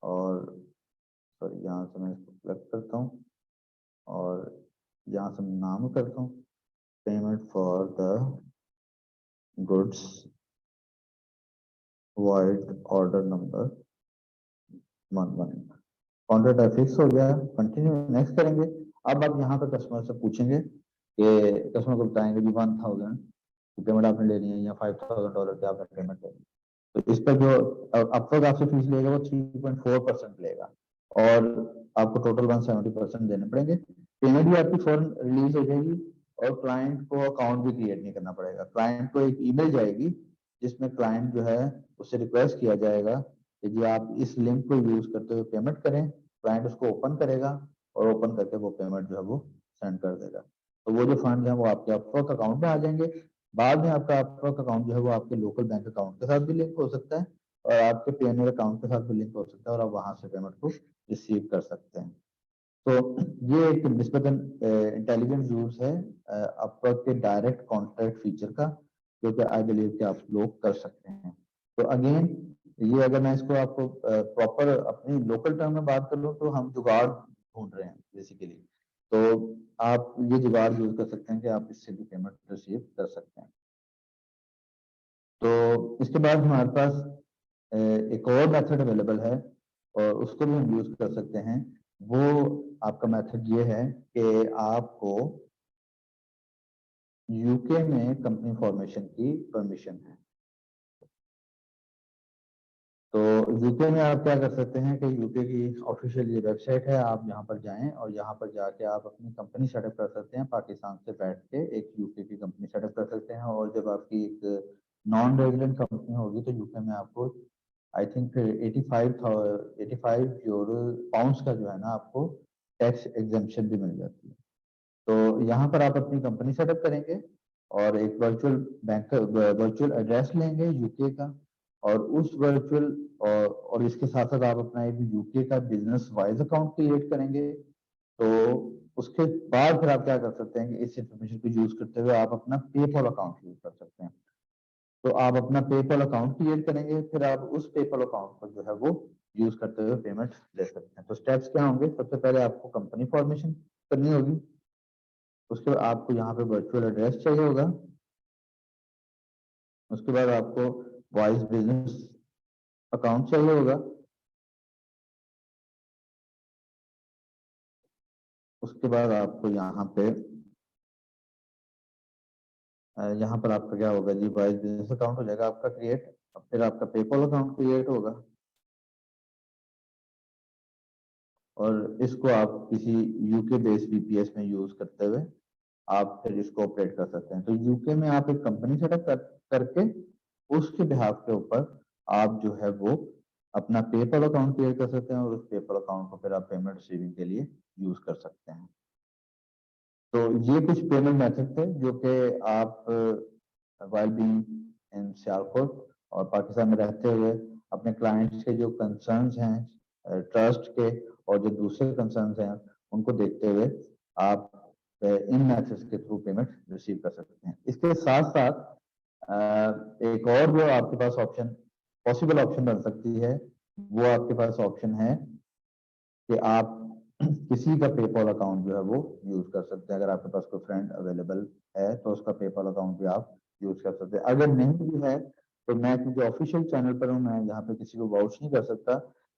Speaker 2: और सॉरी यहाँ से मैं इसको सेलेक्ट करता हूँ और यहाँ से नाम करता हूँ payment for the goods wide order number 11। Contract fix हो गया, कंटिन्यू नेक्स्ट करेंगे। अब आप यहाँ पर कस्टमर से पूछेंगे कि कस्टमर को बताएंगे कि 1000 पेमेंट आपने लेनी है या $5000 की आपने पेमेंट लेनी है। तो इस पर जो अपवर्क आपसे फीस लेगा वो 3.4% लेगा, और आपको टोटल 170% देने पड़ेंगे। पेमेंट भी आपकी फौरन रिलीज हो जाएगी, और क्लाइंट को अकाउंट भी क्रिएट नहीं करना पड़ेगा। क्लाइंट को एक ईमेल जाएगी जिसमें क्लाइंट जो है उससे रिक्वेस्ट किया जाएगा कि जी आप इस लिंक को यूज करते हुए पेमेंट करें। क्लाइंट उसको ओपन करेगा, और ओपन करके वो पेमेंट जो है वो सेंड कर देगा। तो वो जो फंड है वो आपके अपवर्क अकाउंट में आ जाएंगे। बाद में आपका अपवर्क अकाउंट जो है वो आपके लोकल बैंक अकाउंट के साथ भी लिंक हो सकता है, और आपके पेमेंट अकाउंट के साथ भी लिंक हो सकता है, और आप वहां से पेमेंट को रिसीव कर सकते हैं। तो ये एक निस्बतन इंटेलिजेंट यूज है अपवर्क के डायरेक्ट कॉन्ट्रैक्ट फीचर का, जो कि आई बिलीव कि आप लोग कर सकते हैं। तो अगेन ये अगर मैं इसको आपको प्रॉपर अपनी लोकल टर्म में बात कर लूँ तो हम जुगाड़ ढूंढ रहे हैं बेसिकली। तो आप ये जुगाड़ यूज कर सकते हैं कि आप इससे भी पेमेंट रिसीव कर सकते हैं। तो इसके बाद हमारे पास एक और मेथड अवेलेबल है, और उसको भी हम यूज कर सकते हैं। वो आपका मेथड ये है कि आपको यूके में कंपनी फॉर्मेशन की परमिशन है। तो यूके में आप क्या कर सकते हैं कि यूके की ऑफिशियल ये वेबसाइट है, आप यहाँ पर जाएं और यहाँ पर जाके आप अपनी कंपनी सेटअप कर सकते हैं। पाकिस्तान से बैठ के एक यूके की कंपनी सेटअप कर सकते हैं, और जब आपकी एक नॉन रेजिडेंट कंपनी होगी तो यूके में आपको आई थिंक 85 यूरो पाउंड्स का जो है ना आपको टैक्स एग्जेम्पशन भी मिल जाती है। तो यहाँ पर आप अपनी कंपनी सेटअप करेंगे, और एक वर्चुअल एड्रेस लेंगे यूके का, और उस वर्चुअल और इसके साथ साथ आप अपना एक यूके का बिजनेस वाइज अकाउंट क्रिएट करेंगे। तो उसके बाद फिर आप क्या कर सकते हैं कि इस इंफॉर्मेशन को यूज करते हुए आप अपना पेपल अकाउंट यूज कर सकते हैं। तो आप अपना पेपल अकाउंट क्रिएट करेंगे, फिर आप उस पेपल अकाउंट को जो है वो यूज करते हुए पेमेंट ले सकते हैं। तो स्टेप्स क्या होंगे, सबसे पहले आपको कंपनी फॉर्मेशन करनी होगी, उसके बाद आपको यहाँ पे वर्चुअल एड्रेस चाहिए होगा, उसके बाद आपको वॉइस बिजनेस अकाउंट चाहिए होगा, उसके बाद आपको यहाँ पर आपका क्या होगा जी, वॉइस बिजनेस अकाउंट हो जाएगा आपका क्रिएट। फिर आपका पेपल अकाउंट क्रिएट होगा, और इसको आप किसी यूके बेस्ड बीपीएस में यूज करते हुए आप फिर इसको ऑपरेट कर सकते हैं। तो यूके में आप एक कंपनी सेटअप करके उसके बिहाफ के ऊपर आप जो है वो अपना पेपल अकाउंट क्रिएट कर सकते हैं और उस पेपल अकाउंट को फिर आप पेमेंट रिसीविंग के लिए यूज कर सकते हैं। तो ये कुछ पेमेंट मेथड थे जो कि आप वाइल बीइंग इन सियालकोट और पाकिस्तान में रहते हुए अपने क्लाइंट्स के जो कंसर्न्स हैं ट्रस्ट के और जो दूसरे कंसर्न्स हैं उनको देखते हुए आप इन मेथड्स के थ्रू पेमेंट रिसीव कर सकते हैं। इसके साथ साथ एक और जो आपके पास ऑप्शन पॉसिबल ऑप्शन बन सकती है वो आपके पास ऑप्शन है कि आप किसी का पेपॉल अकाउंट जो है वो यूज कर सकते हैं। अगर आपके पास कोई फ्रेंड अवेलेबल है तो उसका पेपॉल अकाउंट भी आप यूज कर सकते हैं। अगर नहीं भी है तो मैं क्योंकि ऑफिशियल चैनल पर हूँ, मैं यहाँ पे किसी को वाउच नहीं कर सकता,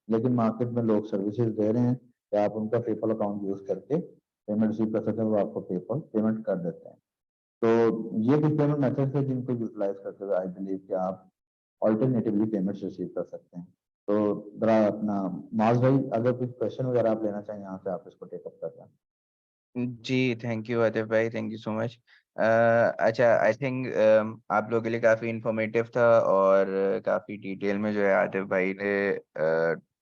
Speaker 2: लेकिन मार्केट में लोग सर्विसेज दे रहे हैं कि आप उनका पेपॉल अकाउंट यूज करके पेमेंट रिसीव कर सकते हैं, वो आपको पेपॉल पेमेंट कर देते हैं। तो ये कुछ पेमेंट मेथड्स है जिनको यूटिलाइज करते हुए आई बिलीव कि आप ऑल्टरनेटिवली पेमेंट्स रिसीव कर सकते हैं। तो जरा अपना माज भाई अगर कुछ क्वेश्चन वगैरह आप लेना चाहें यहाँ से आप इसको टेकअप कर रहे हैं।
Speaker 1: जी, थैंक यू आतिफ भाई, थैंक यू सो मच। अच्छा, आई थिंक आप लोगों के लिए काफ़ी इंफॉर्मेटिव था और काफ़ी डिटेल में जो है आतिफ भाई ने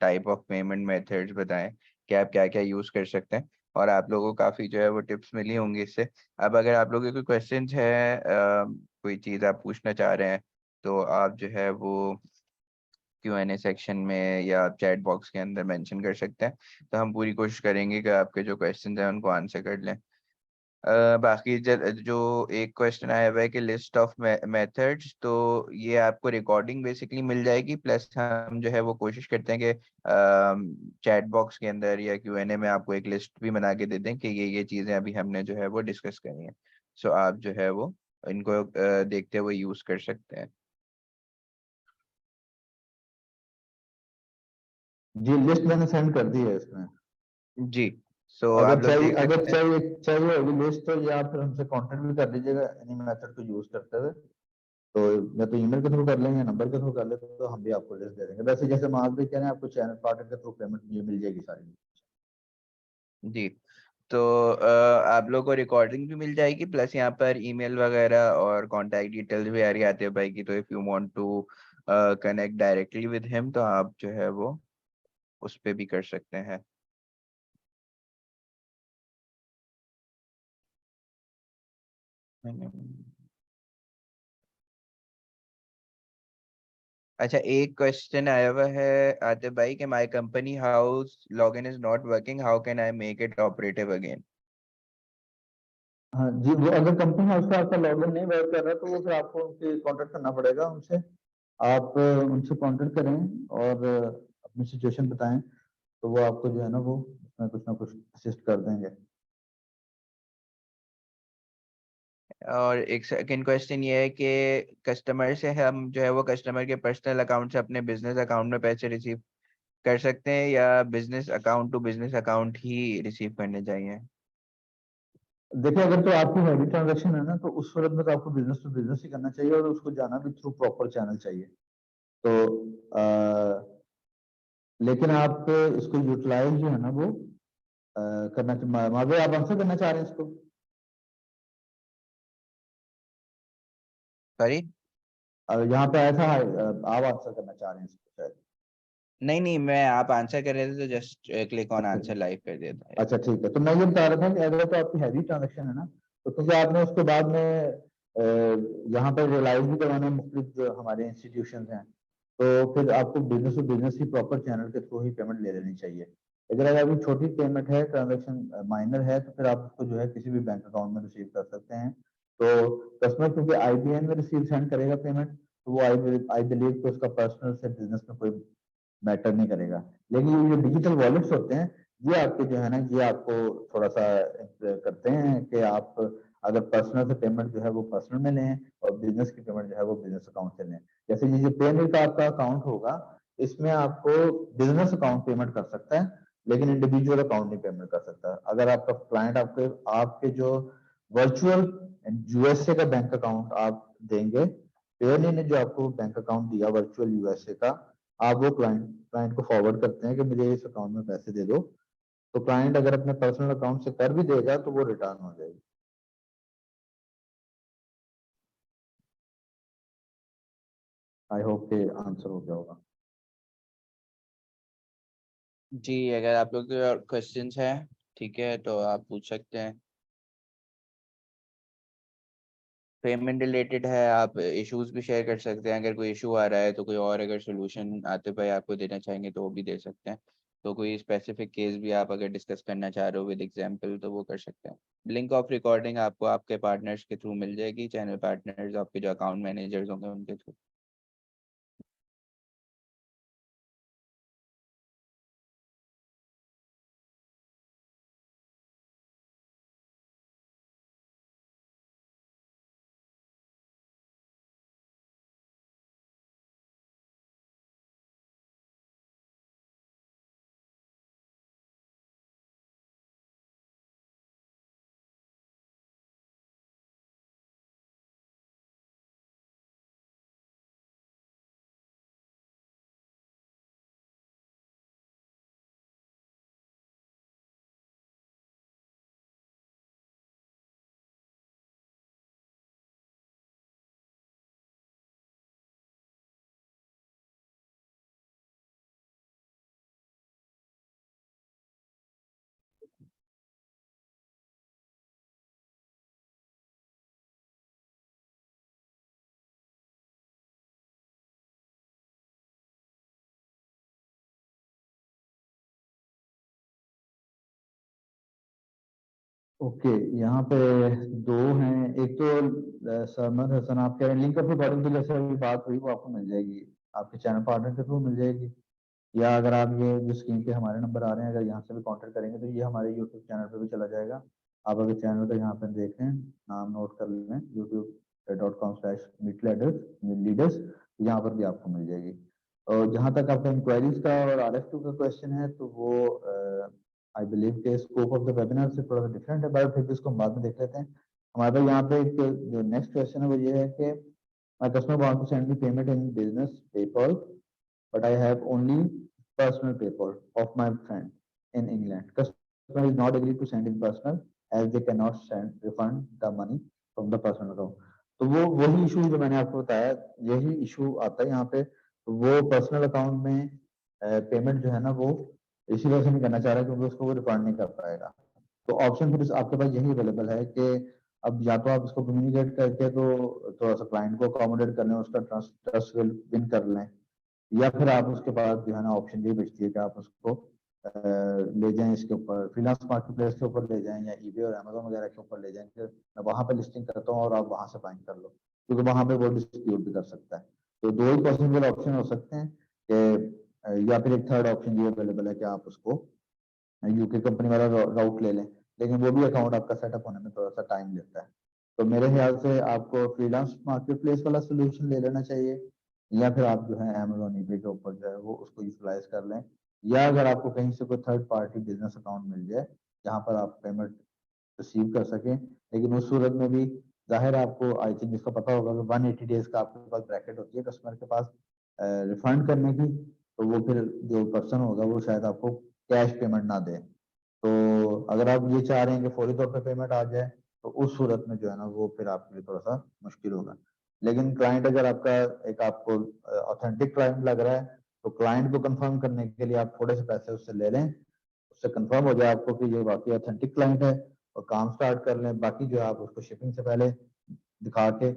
Speaker 1: टाइप ऑफ पेमेंट मेथड्स बताएं कि आप क्या क्या यूज़ कर सकते हैं और आप लोगों को काफ़ी जो है वो टिप्स मिली होंगी इससे। अब अगर आप लोगों के कोई क्वेश्चंस है, कोई चीज़ आप पूछना चाह रहे हैं, तो आप जो है वो Q&A सेक्शन में या चैट बॉक्स के अंदर मेंशन कर सकते हैं, तो हम पूरी कोशिश करेंगे कि आपके जो क्वेश्चन हैं उनको आंसर कर लें। बाकी जो एक क्वेश्चन आया हुआ है कि लिस्ट ऑफ मेथड्स, तो ये आपको रिकॉर्डिंग बेसिकली मिल जाएगी, प्लस हम जो है वो कोशिश करते हैं कि चैट बॉक्स के अंदर या Q&A में आपको एक लिस्ट भी बना के दे दें कि ये चीज़ें अभी हमने जो है वो डिस्कस करी हैं। सो आप जो है वो इनको देखते हुए यूज़ कर सकते हैं।
Speaker 2: जी लिस्ट मैंने सेंड कर दी है इसमें।
Speaker 1: जी, सो आप
Speaker 2: अगर
Speaker 1: लोग
Speaker 2: चाहिए
Speaker 1: देख
Speaker 2: अगर
Speaker 1: सकते हैं।
Speaker 2: चाहिए चाहिए होगी लिस्ट तो या फिर हमसे कांटेक्ट भी कर लीजिएगा इन्हीं मेथड को यूज करते हुए। तो या तो ईमेल के थ्रू कर लेंगे, नंबर के थ्रू कर लेते तो हम भी आपको लिस्ट दे देंगे। वैसे जैसे माज भी कह रहे हैं आपको चैनल पार्टनर के थ्रू पेमेंट ये मिल जाएगी सारी।
Speaker 1: जी, तो आप लोग को रिकॉर्डिंग भी मिल जाएगी, प्लस यहाँ पर ईमेल वगैरह और कांटेक्ट डिटेल्स भी आ रही आती है भाई की। तो if you want to connect directly with him, तो आप जो है वो उस पे भी कर सकते हैं। अच्छा, एक क्वेश्चन आया हुआ है आतिफ भाई कि my company house login is not working, how can I make it operative again?
Speaker 2: हाँ जी, वो अगर कंपनी हाउस का आपका लॉगिन नहीं वर्क कर रहा तो वो फिर आपको उनसे कांटेक्ट करना पड़ेगा। उनसे आप उनसे कांटेक्ट करें और अपनी सिचुएशन बताएं तो वो आपको जो है ना वो उसमें कुछ ना कुछ असिस्ट कर देंगे।
Speaker 1: और एक सेकंड क्वेश्चन ये है कि कस्टमर से हम जो है वो कस्टमर के पर्सनल अकाउंट से अपने बिजनेस अकाउंट में पैसे रिसीव कर सकते हैं या business account to business account ही रिसीव करने चाहिए?
Speaker 2: देखिए अगर तो आपकी हैवी ट्रांजैक्शन है ना तो उस सूरत में तो आपको बिजनेस टू बिजनेस ही करना चाहिए और उसको जाना भी थ्रू प्रॉपर चैनल चाहिए। तो लेकिन आप इसको यूटिलाइज जो है ना वो करना माधव आप आंसर करना चाह रहे हैं इसको।
Speaker 1: सॉरी?
Speaker 2: यहाँ पे आया था आप आंसर करना चाह रहे हैं इसको शायद।
Speaker 1: नहीं नहीं, मैं आप आंसर कर रहे थे तो जस्ट क्लिक ऑन
Speaker 2: अच्छा
Speaker 1: आंसर लाइव कर देता है।
Speaker 2: अच्छा ठीक है। तो मैं ये बता रहा था कि अगर तो आपकी हैवी ट्रांजेक्शन है ना तो क्योंकि आपने उसके बाद में यहाँ पर रियलाइज भी करवाना मुख्तलिफ जो हमारे इंस्टीट्यूशन हैं तो फिर आपको बिजनेस टू बिजनेस ही प्रॉपर चैनल के थ्रू ही पेमेंट ले लेनी चाहिए। अगर अभी छोटी पेमेंट है, ट्रांजेक्शन माइनर है, तो फिर आप उसको जो है किसी भी बैंक अकाउंट में रिसीव कर सकते हैं। तो कस्टमर क्योंकि आईबीएन में रिसीव सेंड करेगा पेमेंट तो वो आई बिलीव कि उसका पर्सनल से बिजनेस में कोई मैटर नहीं करेगा। लेकिन ये जो डिजिटल वॉलेट्स होते हैं ये आपके जो है ना ये आपको थोड़ा सा करते हैं कि आप अगर पर्सनल से पेमेंट जो है वो पर्सनल में लें और बिजनेस की पेमेंट जो है वो बिजनेस अकाउंट से लें। जैसे ये जो पेमेंट का आपका अकाउंट होगा इसमें आपको बिजनेस अकाउंट पेमेंट कर सकता है लेकिन इंडिविजुअल अकाउंट नहीं पेमेंट कर सकता। अगर आपका क्लाइंट आपके आपके जो वर्चुअल यूएसए का बैंक अकाउंट आप देंगे, पेयरली ने जो आपको बैंक अकाउंट दिया वर्चुअल यूएसए का, आप वो क्लाइंट क्लाइंट को फॉरवर्ड करते हैं कि मुझे इस अकाउंट में पैसे दे दो, तो क्लाइंट अगर अपने पर्सनल अकाउंट से कर भी देगा तो वो रिटर्न हो जाएगी। आई होप के आंसर हो गया होगा।
Speaker 1: जी, अगर आप लोग के और क्वेश्चंस हैं ठीक है तो आप पूछ सकते हैं। पेमेंट रिलेटेड है, आप इश्यूज भी शेयर कर सकते हैं। अगर कोई इशू आ रहा है तो कोई और अगर सोल्यूशन आते पे आपको देना चाहेंगे तो वो भी दे सकते हैं। तो कोई स्पेसिफिक केस भी आप अगर डिस्कस करना चाह रहे हो विद एग्जांपल तो वो कर सकते हैं। लिंक ऑफ रिकॉर्डिंग आपको आपके पार्टनर्स के थ्रू मिल जाएगी, चैनल पार्टनर्स आपके जो अकाउंट मैनेजर्स होंगे उनके थ्रू।
Speaker 2: ओके, यहाँ पे दो हैं। एक तो सरमद हसन, आप कह रहे हैं लिंक ऑफ रिकॉर्डिंग तो जैसे अभी बात हुई वो आपको मिल जाएगी, आपके चैनल पार्टनर के थ्रू मिल जाएगी। या अगर आप ये जो स्क्रीन पे हमारे नंबर आ रहे हैं, अगर यहाँ से भी कांटेक्ट करेंगे तो ये हमारे यूट्यूब चैनल पे भी चला जाएगा। आप अगर चैनल का यहाँ पे देख लें, नाम नोट कर लें, youtube.com/लीडर्स, यहाँ पर भी आपको मिल जाएगी। और जहाँ तक आपका इंक्वायरीज का और RF2 का क्वेश्चन है तो वो आई बिलीव के स्कोप ऑफ द वेबिनार से थोड़ा सा डिफरेंट है, बट फिर भी इसको हम बाद में देख लेते हैं। हमारे पास यहाँ पे एक जो नेक्स्ट क्वेश्चन है वो ये है कि my customer want to send me payment in business PayPal, but I have only personal PayPal of my friend in England. Customer is not agreed to send in personal as they cannot send refund the money from the personal account. तो वो वही issue जो मैंने आपको बताया, यही issue आता है यहाँ पे। तो वो पर्सनल अकाउंट में पेमेंट जो है ना वो इसी वजह से नहीं करना चाह रहा क्योंकि उसको वो रिफंड नहीं कर पाएगा। तो ऑप्शन फिर आपके पास यही अवेलेबल है कि अब या तो आप इसको कम्युनिकेट करके तो थोड़ा सा क्लाइंट को अकोमोडेट कर लें, उसका ट्रस्ट विन कर लें, या फिर आप उसके बाद जो है ना ऑप्शन ये बचती है कि आप उसको ले जाएं इसके ऊपर फ्रीलांस मार्केट प्लेस के ऊपर ले जाएं या ईबे और अमेजोन वगैरह के ऊपर ले जाएं कि मैं वहां पर लिस्टिंग करता हूँ और आप वहां से बाइंग कर लो, क्योंकि वहां पे वो डिस्ट्रीब्यूट भी कर सकता है। तो दो ही पॉसिबल ऑप्शन हो सकते हैं कि या फिर एक थर्ड ऑप्शन ये अवेलेबल है कि आप उसको यूके कंपनी वाला राउट ले लें, लेकिन वो भी अकाउंट आपका सेटअप होने में थोड़ा सा टाइम लेता है। तो मेरे ख्याल से आपको फ्रीलांस मार्केट प्लेस वाला सोल्यूशन ले लेना चाहिए, या फिर आप जो है अमेजोन ईबे के ऊपर जो है वो उसको यूटिलाइज कर लें, या अगर आपको कहीं से कोई थर्ड पार्टी बिजनेस अकाउंट मिल जाए जहां पर आप पेमेंट रिसीव कर सकें। लेकिन उस सूरत में भी जाहिर है आपको आई थिंक इसका पता होगा कि 180 डेज का आपके पास ब्रैकेट होती है कस्टमर के पास रिफंड करने की। तो वो फिर जो पर्सन होगा वो शायद आपको कैश पेमेंट ना दे। तो अगर आप ये चाह रहे हैं कि फौरी तौर पर पेमेंट आ जाए तो उस सूरत में जो है ना वो फिर आपके लिए थोड़ा सा मुश्किल होगा। लेकिन क्लाइंट अगर आपका एक आपको ऑथेंटिक क्लाइंट लग रहा है तो क्लाइंट को कंफर्म करने के लिए आप थोड़े से पैसे उससे ले लें, उससे कंफर्म हो जाए आपको कि ये वाकई ऑथेंटिक क्लाइंट है और काम स्टार्ट कर लें। बाकी जो है आप उसको शिपिंग से पहले दिखा के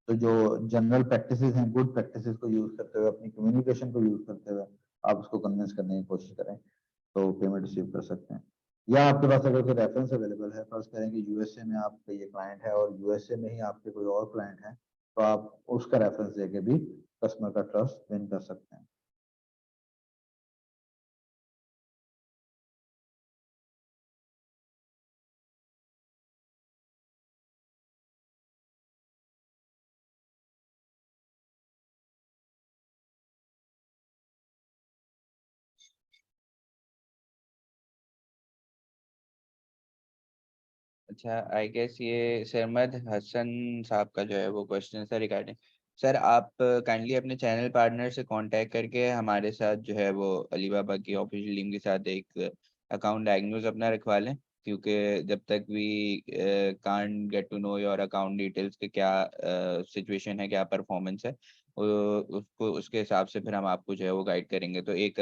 Speaker 2: तो जो जनरल प्रैक्टिसेस हैं, गुड प्रैक्टिसेस को यूज करते हुए, अपनी कम्युनिकेशन को यूज करते हुए आप उसको कन्विंस करने की कोशिश करें तो पेमेंट रिसीव कर सकते हैं। या आपके पास अगर कोई रेफरेंस अवेलेबल है, फर्स्ट करें कि यूएसए में आपका ये क्लाइंट है और यूएसए में ही आपके कोई और क्लाइंट है, तो आप उसका रेफरेंस देके भी कस्टमर का ट्रस्ट विन कर सकते हैं।
Speaker 1: अच्छा, आई गेस ये सरमद हसन साहब का जो है वो क्वेश्चन था रिगार्डिंग। सर आप काइंडली अपने चैनल पार्टनर से कांटेक्ट करके हमारे साथ जो है वो अलीबाबा की ऑफिशियल टीम के साथ एक अकाउंट डायग्नोज अपना रखवा लें, क्योंकि जब तक we can't get to know your account details के क्या सिचुएशन है, क्या परफॉर्मेंस है, उसको उसके हिसाब से फिर हम आपको जो है वो गाइड करेंगे। तो एक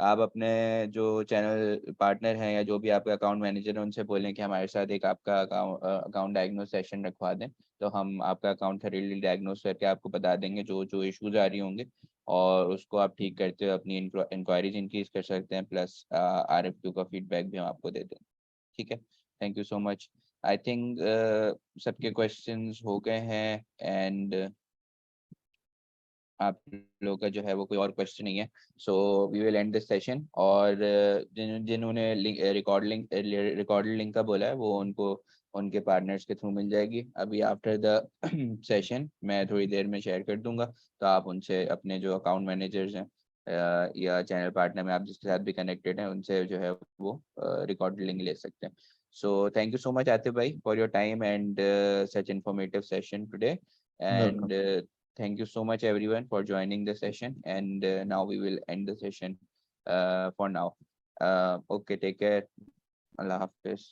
Speaker 1: आप अपने जो चैनल पार्टनर हैं या जो भी आपका अकाउंट मैनेजर है उनसे बोलें कि हमारे साथ एक आपका अकाउंट डायग्नोस सेशन रखवा दें, तो हम आपका अकाउंट थॉरली डायग्नोस करके आपको बता देंगे जो जो इश्यूज आ रही होंगे, और उसको आप ठीक करते हुए अपनी इंक्वायरीज इंक्रीज कर सकते हैं, प्लस RFQ का फीडबैक भी हम आपको दे दें। ठीक है, thank you so much. I think सबके क्वेश्चंस हो गए हैं, एंड आप लोगों का जो है वो कोई और क्वेश्चन नहीं है, so we will end this session. और जिन्होंने रिकॉर्डेड लिंक का बोला है वो उनको उनके पार्टनर्स के थ्रू मिल जाएगी। अभी आफ्टर द सेशन मैं थोड़ी देर में शेयर कर दूंगा, तो आप उनसे अपने जो अकाउंट मैनेजर्स हैं या चैनल पार्टनर में आप जिसके साथ भी कनेक्टेड हैं उनसे जो है वो रिकॉर्डेड लिंक ले सकते हैं। So thank you so much Atif भाई for your time and such informative session today,
Speaker 2: welcome.
Speaker 1: and thank you so much everyone for joining the session, and now we will end the session for now. Okay, take care. Allah Hafiz.